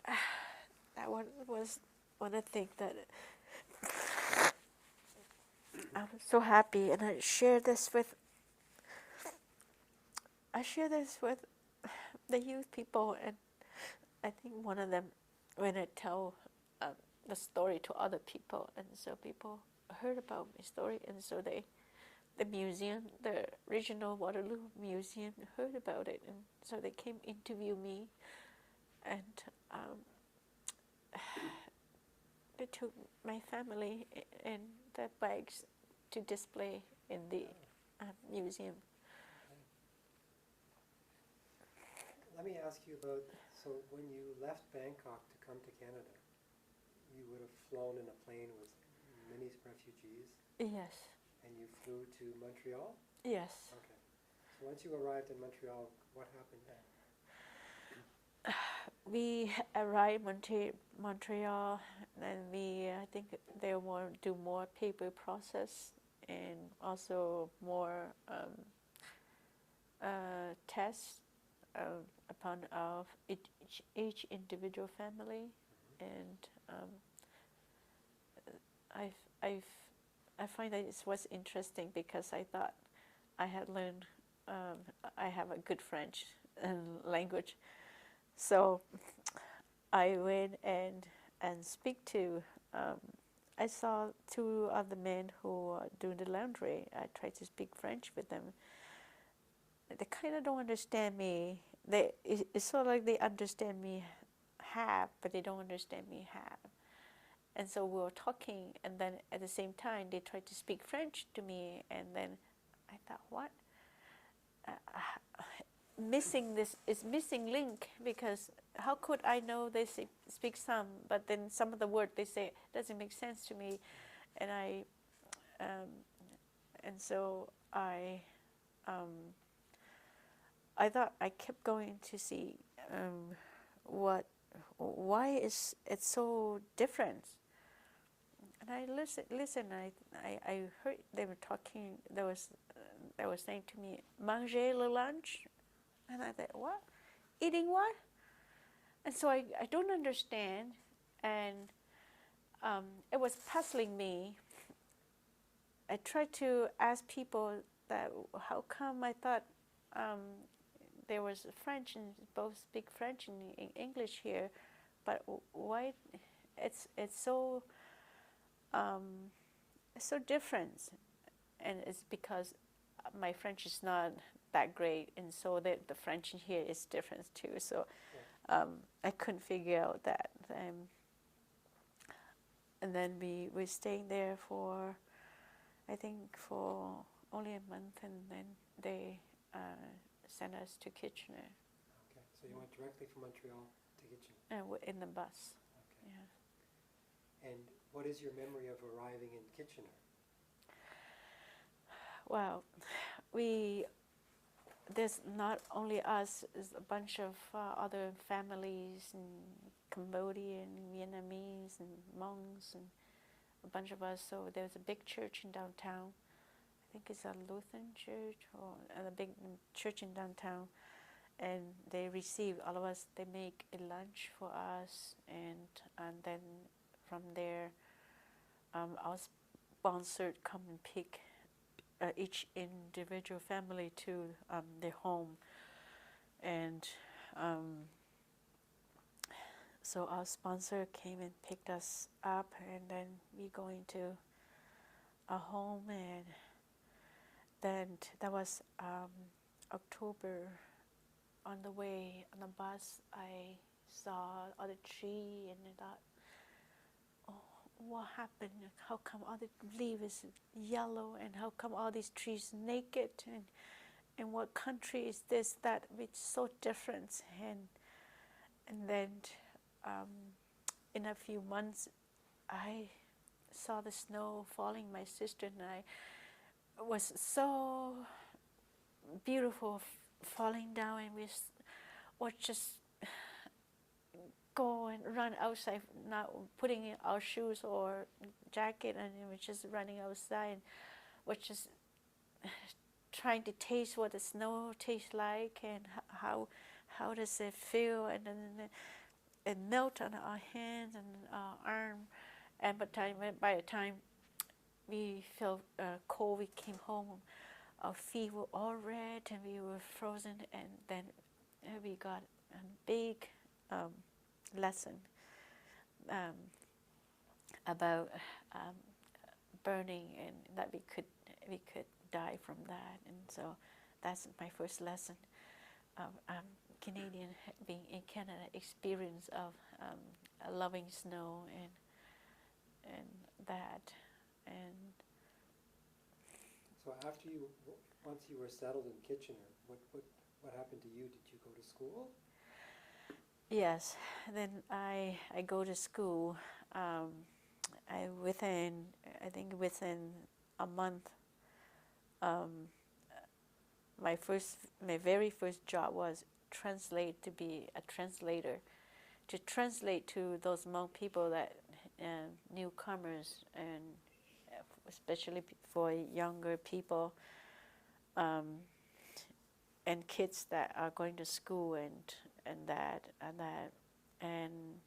that one was one of the things that I was so happy, and I share this with the youth people, and I think one of them, when I tell the story to other people, and so people heard about my story, and so the museum, the original Waterloo Museum, heard about it, and so they came interview me, and they took my family and their bags to display in the museum. Let me ask you about, so when you left Bangkok to come to Canada, you would have flown in a plane with many refugees? Yes. And you flew to Montreal? Yes. Okay. So once you arrived in Montreal, what happened then? We arrived in Montreal, and I think they want to do more paper process and also more tests upon of each individual family, and I find that it was interesting because I thought I had learned I have a good French language, so I went and speak to. I saw two other men who are doing the laundry. I tried to speak French with them. They kind of don't understand me. It's sort of like they understand me half, but they don't understand me half. And so we were talking, and then at the same time they tried to speak French to me, and then I thought, what? Missing this is missing link, because how could I know they speak some, but then some of the word they say doesn't make sense to me, and so I thought I kept going to see why is it so different, and I listen. I heard they were talking. They were saying to me, "Manger le lunch." And I thought, what? Eating what? And so I don't understand. And it was puzzling me. I tried to ask people that how come I thought there was French and both speak French and English here, but why it's so different? And it's because my French is not that great, and so the French in here is different too. So I couldn't figure out that. And then we stayed there for, I think, for only a month, and then they sent us to Kitchener. Okay, so you went directly from Montreal to Kitchener. In the bus. Okay. Yeah. And what is your memory of arriving in Kitchener? Well, there's not only us, there's a bunch of other families in Cambodian, Vietnamese, and Hmongs, and a bunch of us. So there's a big church in downtown. I think it's a Lutheran church, or a big church in downtown. And they receive all of us. They make a lunch for us, and then from there, our sponsor come and pick each individual family to their home, and so our sponsor came and picked us up, and then we go into a home, and then that was October. On the way on the bus, I saw other tree, and I thought, what happened? How come all the leaf is yellow, and how come all these trees naked, and what country is this that it's so different? And then in a few months I saw the snow falling. My sister and I was so beautiful falling down, and we would just go and run outside, not putting in our shoes or jacket, and we're just running outside, and we're just trying to taste what the snow tastes like, and how does it feel, and then it melt on our hands and our arm, and by the time we felt cold, we came home, our feet were all red, and we were frozen, and then we got a big lesson about burning, and that we could die from that. And so that's my first lesson of Canadian, being in Canada, experience of loving snow and that. And so after once you were settled in Kitchener, what happened to you? Did you go to school? yes, then I go to school. Within a month, my very first job was to be a translator, to translate to those Hmong people, that newcomers, and especially for younger people. and kids that are going to school and that and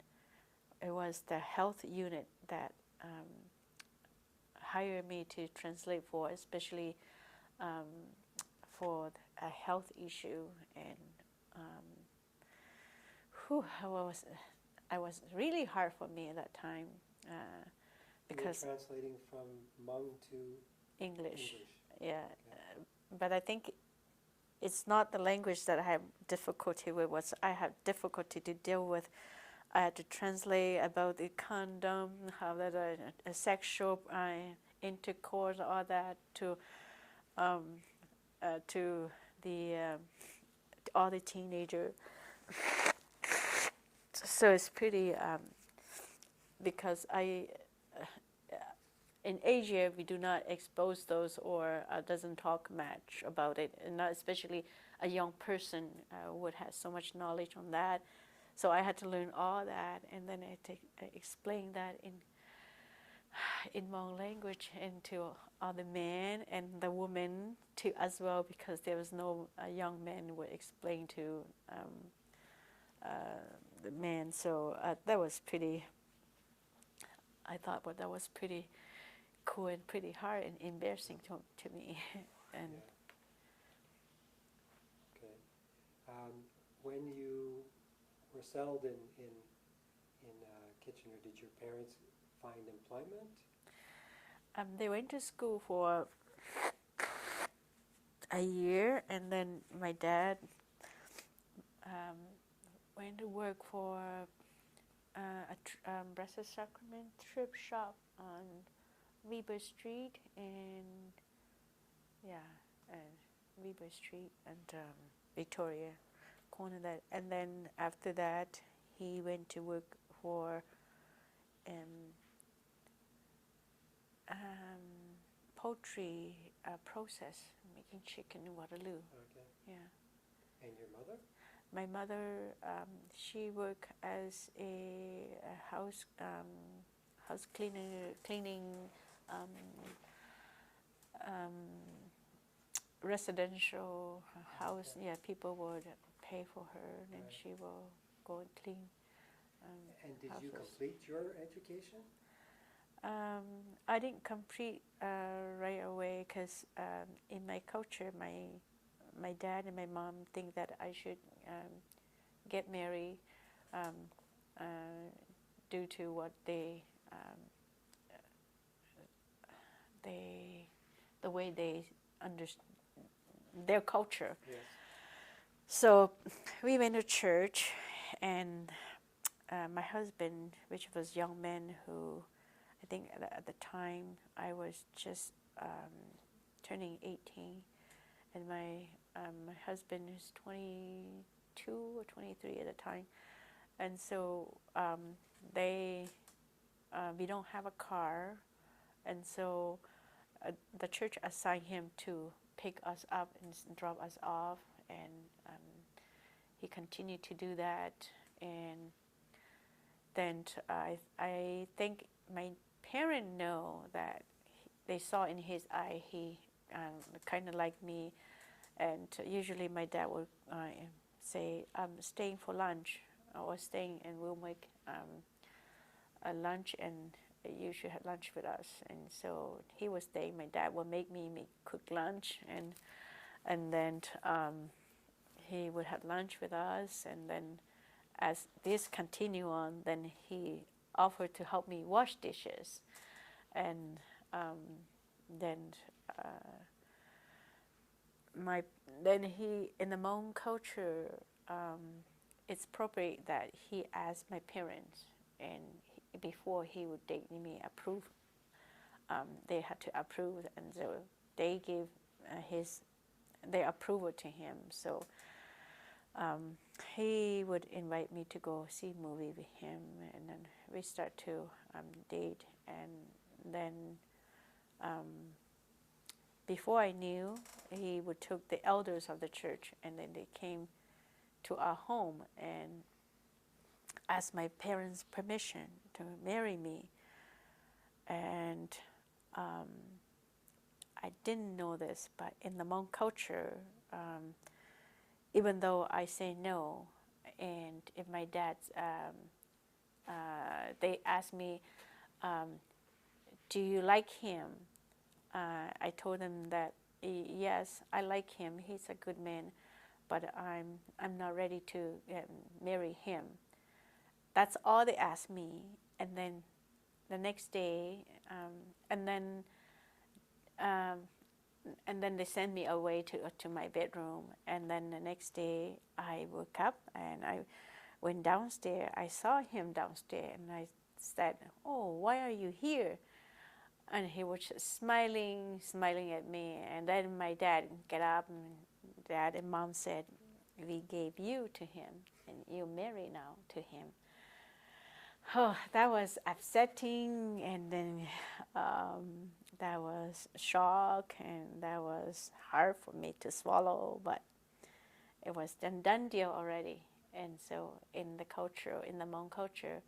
it was the health unit that hired me to translate for, especially um, for a health issue, and I was really hard for me at that time because you're translating from Hmong to English. English. Yeah, Okay. but I think it's not the language that I have difficulty with. What I have difficulty to deal with, I had to translate about the condom, how that a sexual intercourse, all that to the all the teenager. So it's pretty because in Asia we do not expose those or doesn't talk much about it, and not especially a young person would have so much knowledge on that. So I had to learn all that, and then I had to explain that in Hmong language and to other men and the women too as well, because there was no young men would explain to the men. So that was pretty. I thought, well, that was pretty cool and pretty hard and embarrassing to me. And Yeah. Okay. When you were settled in Kitchener, did your parents find employment? they went to school for a year, and then my dad went to work for a Blessed Sacrament thrift shop on Weber Street and Weber Street and Victoria corner that, and then after that he went to work for poultry process, making chicken in Waterloo. Okay. Yeah. And your mother? My mother, she worked as a house cleaning residential house. Okay. Yeah, people would pay for her, and then Right. she will go and clean. And did you houses. complete your education? I didn't complete right away because in my culture, my dad and my mom think that I should get married due to what the way they understand their culture. Yes. So we went to church, and my husband, which was young man who, I think at the time I was just turning 18, and my husband is 22 or 23 at the time, and so we don't have a car, and so the church assigned him to pick us up and drop us off, and he continued to do that, and then I think my parents know that they saw in his eye he kind of like me, and usually my dad would say, "I'm staying for lunch," or "staying and we'll make a lunch and you should have lunch with us." And so he was staying. My dad would make cook lunch, and then he would have lunch with us, and then as this continued on, then he offered to help me wash dishes, and then he, in the Hmong culture, it's appropriate that he asked my parents, and before he would date me, they had to approve, and so they gave their approval to him. So he would invite me to go see a movie with him, and then we start to date, and then before I knew, he would took the elders of the church, and then they came to our home and asked my parents' permission to marry me. And I didn't know this, but in the Hmong culture, even though I say no, and if my dad, they ask me, do you like him? I told them that yes, I like him. He's a good man, but I'm not ready to marry him. That's all they asked me. And then the next day, and then um, they sent me away to my bedroom. And then the next day, I woke up and I went downstairs. I saw him downstairs, and I said, "Oh, why are you here?" And he was just smiling at me. And then my dad got up, and dad and mom said, "We gave you to him, and you marry now to him." Oh, that was upsetting, and then that was shock, and that was hard for me to swallow. But it was done deal already. And so in the culture, in the Hmong culture,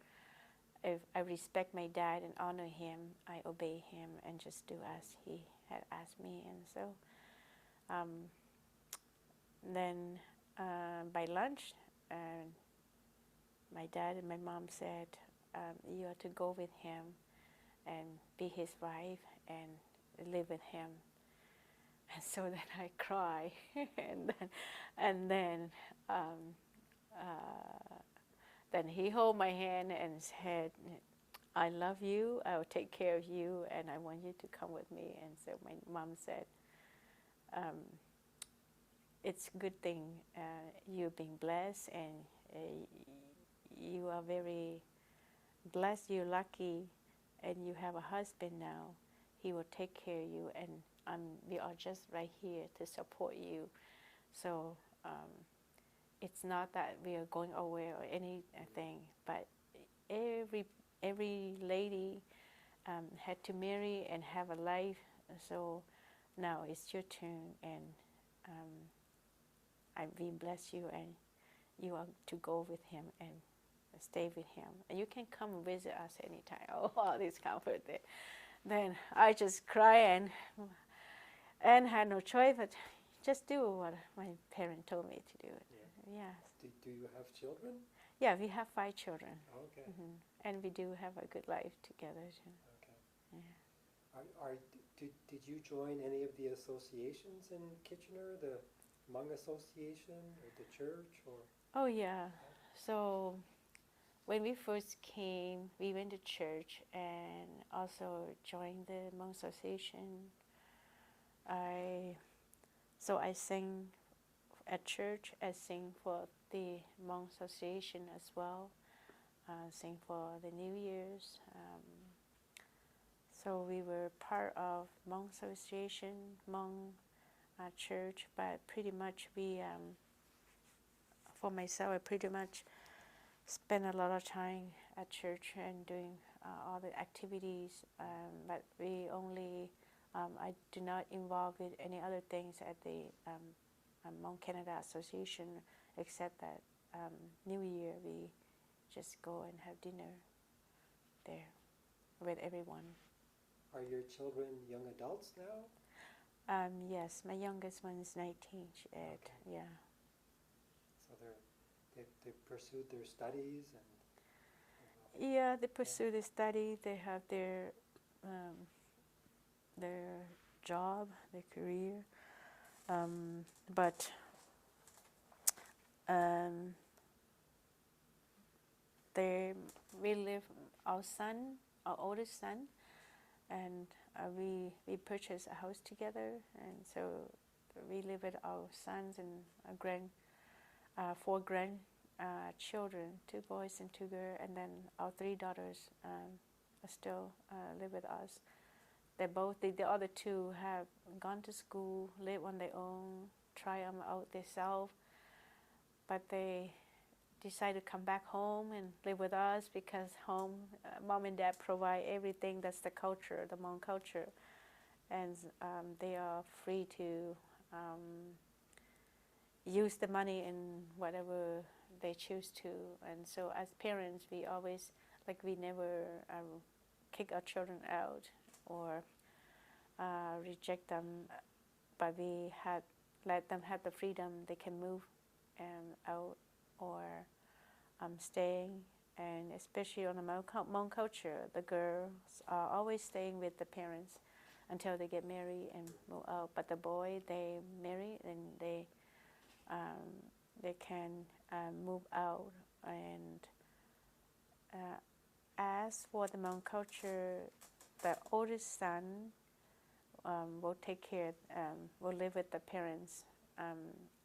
if I respect my dad and honor him, I obey him and just do as he had asked me. And so then by lunch, my dad and my mom said, you are to go with him and be his wife and live with him. And so then I cry, and then he held my hand and said, "I love you. I will take care of you, and I want you to come with me." And so my mom said, "It's a good thing you're being blessed, and you are very blessed. You're lucky, and you have a husband now. He will take care of you, and we are just right here to support you. So it's not that we are going away or anything, but every lady had to marry and have a life. So now it's your turn, and we bless you, and you are to go with him and stay with him. And you can come and visit us anytime." Oh, all this comfort there. Then I just cry and had no choice but just do what my parents told me to do. Yeah. Yes. Do you have children? Yeah, we have 5 children. Okay. And we do have a good life together too. Okay. Yeah. Did you join any of the associations in Kitchener, the Hmong Association or the church, or? Oh yeah. So when we first came, we went to church and also joined the Hmong Association. I sing at church. I sing for the Hmong Association as well. Sing for the New Year's. So we were part of Hmong Association, Hmong church, but pretty much for myself, I pretty much spend a lot of time at church and doing all the activities, but I do not involve with any other things at the Hmong Canada Association, except that New Year we just go and have dinner there with everyone. Are your children young adults now? Yes, my youngest one is 19. Okay. Yeah. So they pursued their studies and. Yeah, they pursue the study. They have their job, their career, but we live our oldest son, and we purchased a house together, and so we live with our sons and our 4 grandchildren, 2 boys and 2 girls, and then our 3 daughters still live with us. The other 2 have gone to school, live on their own, try them out themselves, but they decide to come back home and live with us because home, mom and dad provide everything. That's the culture, the Hmong culture, and they are free to use the money in whatever they choose to. And so as parents, we always, we never kick our children out or reject them, but we had let them have the freedom. They can move out or staying, and especially on the Hmong culture, the girls are always staying with the parents until they get married and move out. But the boy, they marry and they can move out. And as for the Hmong culture, the oldest son will take care, will live with the parents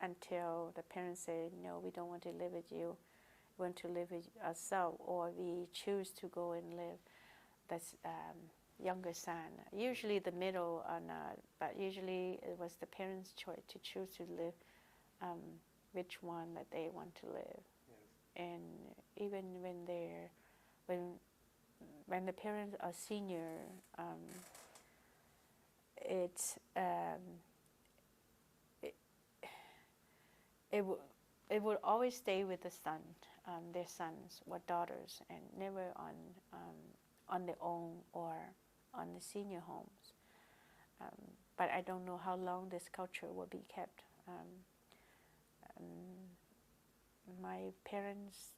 until the parents say, no, we don't want to live with you, we want to live with ourselves, or we choose to go and live. That's younger son. Usually the middle are not, but usually it was the parents' choice to choose to live which one that they want to live. Yes. And even when the parents are senior, it's it will always stay with the son, their sons or daughters, and never on their own or on the senior homes. But I don't know how long this culture will be kept. My parents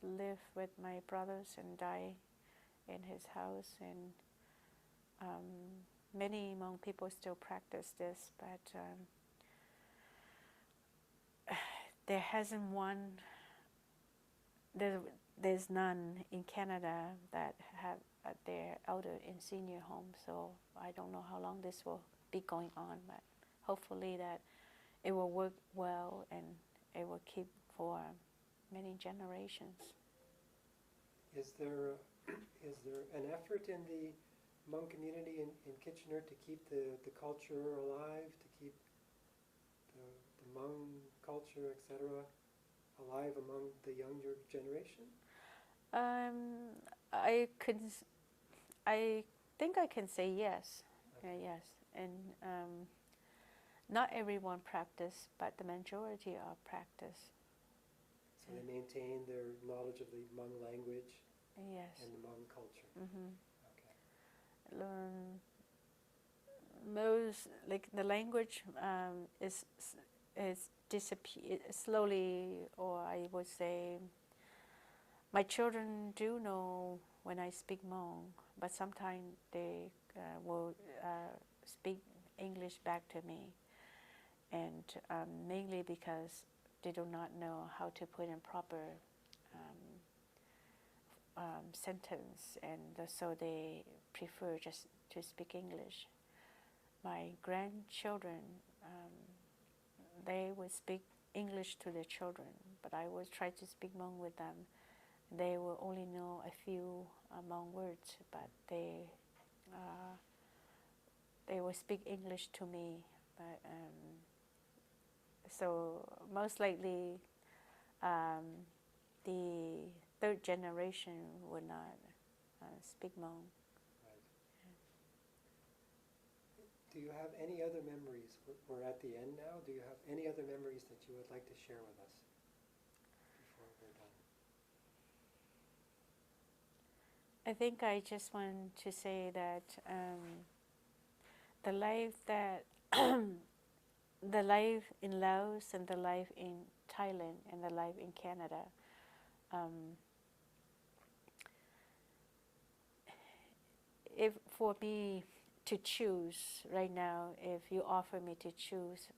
live with my brothers and die in his house, and many Hmong people still practice this, but there hasn't one. There's none in Canada that have their elder in senior homes. So I don't know how long this will be going on, but hopefully that it will work well and it will keep for many generations. Is there an effort in the Hmong community in Kitchener to keep the culture alive, to keep the Hmong culture, etc., alive among the younger generation? I think I can say yes. Okay. Yes, and not everyone practice, but the majority are practice. So they maintain their knowledge of the Hmong language Yes. and the Hmong culture. Mm-hmm. Okay. Most like the language is disappear slowly, or I would say my children do know when I speak Hmong, but sometimes they will speak English back to me, and mainly because they do not know how to put in proper sentence, and so they prefer just to speak English. My grandchildren, they would speak English to their children, but I would try to speak Hmong with them. They will only know a few Hmong words, but they will speak English to me. But so most likely, the third generation would not speak Hmong. Right. Do you have any other memories? We're at the end now. Do you have any other memories that you would like to share with us before we're done? I think I just want to say that the life in Laos and the life in Thailand and the life in Canada, if for me to choose right now, if you offer me to choose,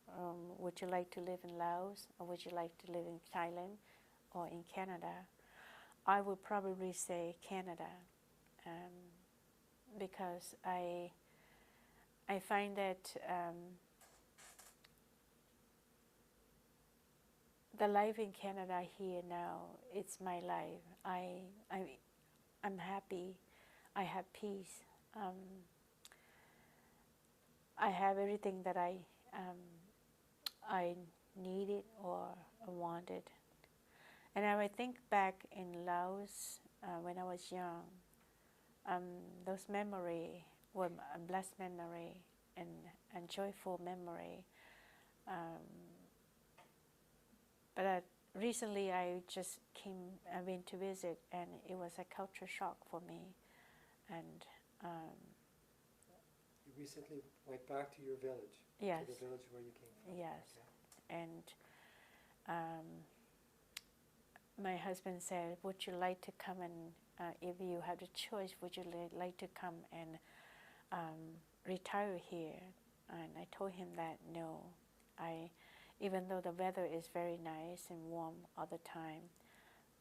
would you like to live in Laos or would you like to live in Thailand or in Canada, I would probably say Canada, because I find that the life in Canada here now, it's my life. I'm happy. I have peace. I have everything that I needed or wanted. And I would think back in Laos when I was young, those memories were a blessed memory and joyful memory. But recently I just I went to visit, and it was a culture shock for me. And You recently went back to your village? yes. To the village where you came from? Yes. Okay. And my husband said, would you like to come and, if you have the choice, would you like to come and retire here? And I told him that no, even though the weather is very nice and warm all the time,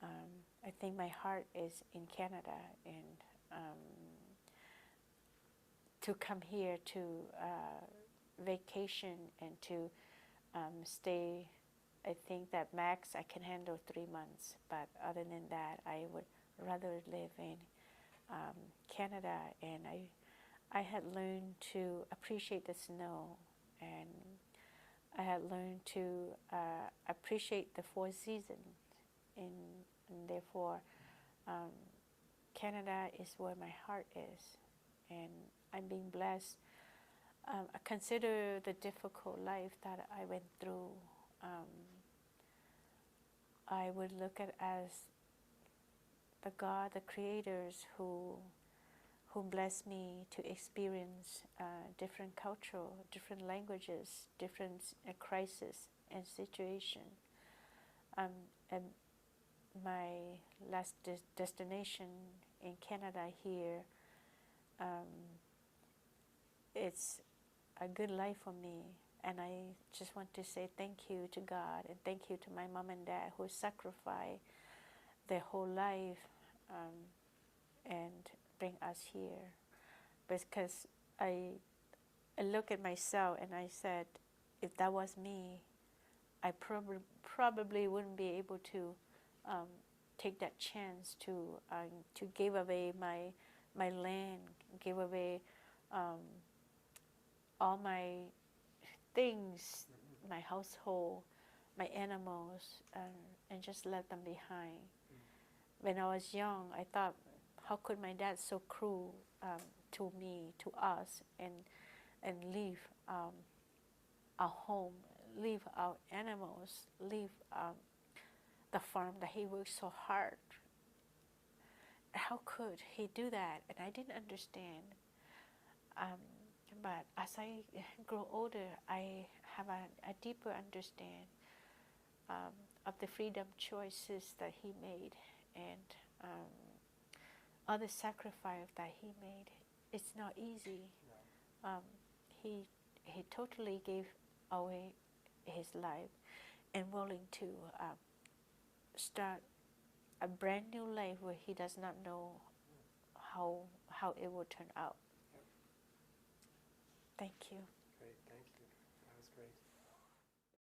I think my heart is in Canada, and to come here to vacation and to stay, I think that max I can handle 3 months, but other than that, I would rather live in Canada. And I had learned to appreciate the snow, and I had learned to appreciate the 4 seasons, and therefore Canada is where my heart is, and I'm being blessed. I consider the difficult life that I went through, I would look at as the God, the creators who blessed me to experience different cultural, different languages, different crises and situation. And my last destination in Canada here, it's a good life for me, and I just want to say thank you to God, and thank you to my mom and dad who sacrificed their whole life and bring us here. Because I look at myself and I said, if that was me, I probably wouldn't be able to take that chance to give away my land, give away all my things, my household, my animals, and just let them behind. When I was young, I thought, how could my dad so cruel to me, to us, and leave our home, leave our animals, leave the farm that he worked so hard. How could he do that? And I didn't understand. But as I grow older, I have a deeper understanding of the freedom choices that he made, and all the sacrifice that he made. It's not easy. No. He totally gave away his life and willing to start a brand new life where he does not know how it will turn out. Thank you.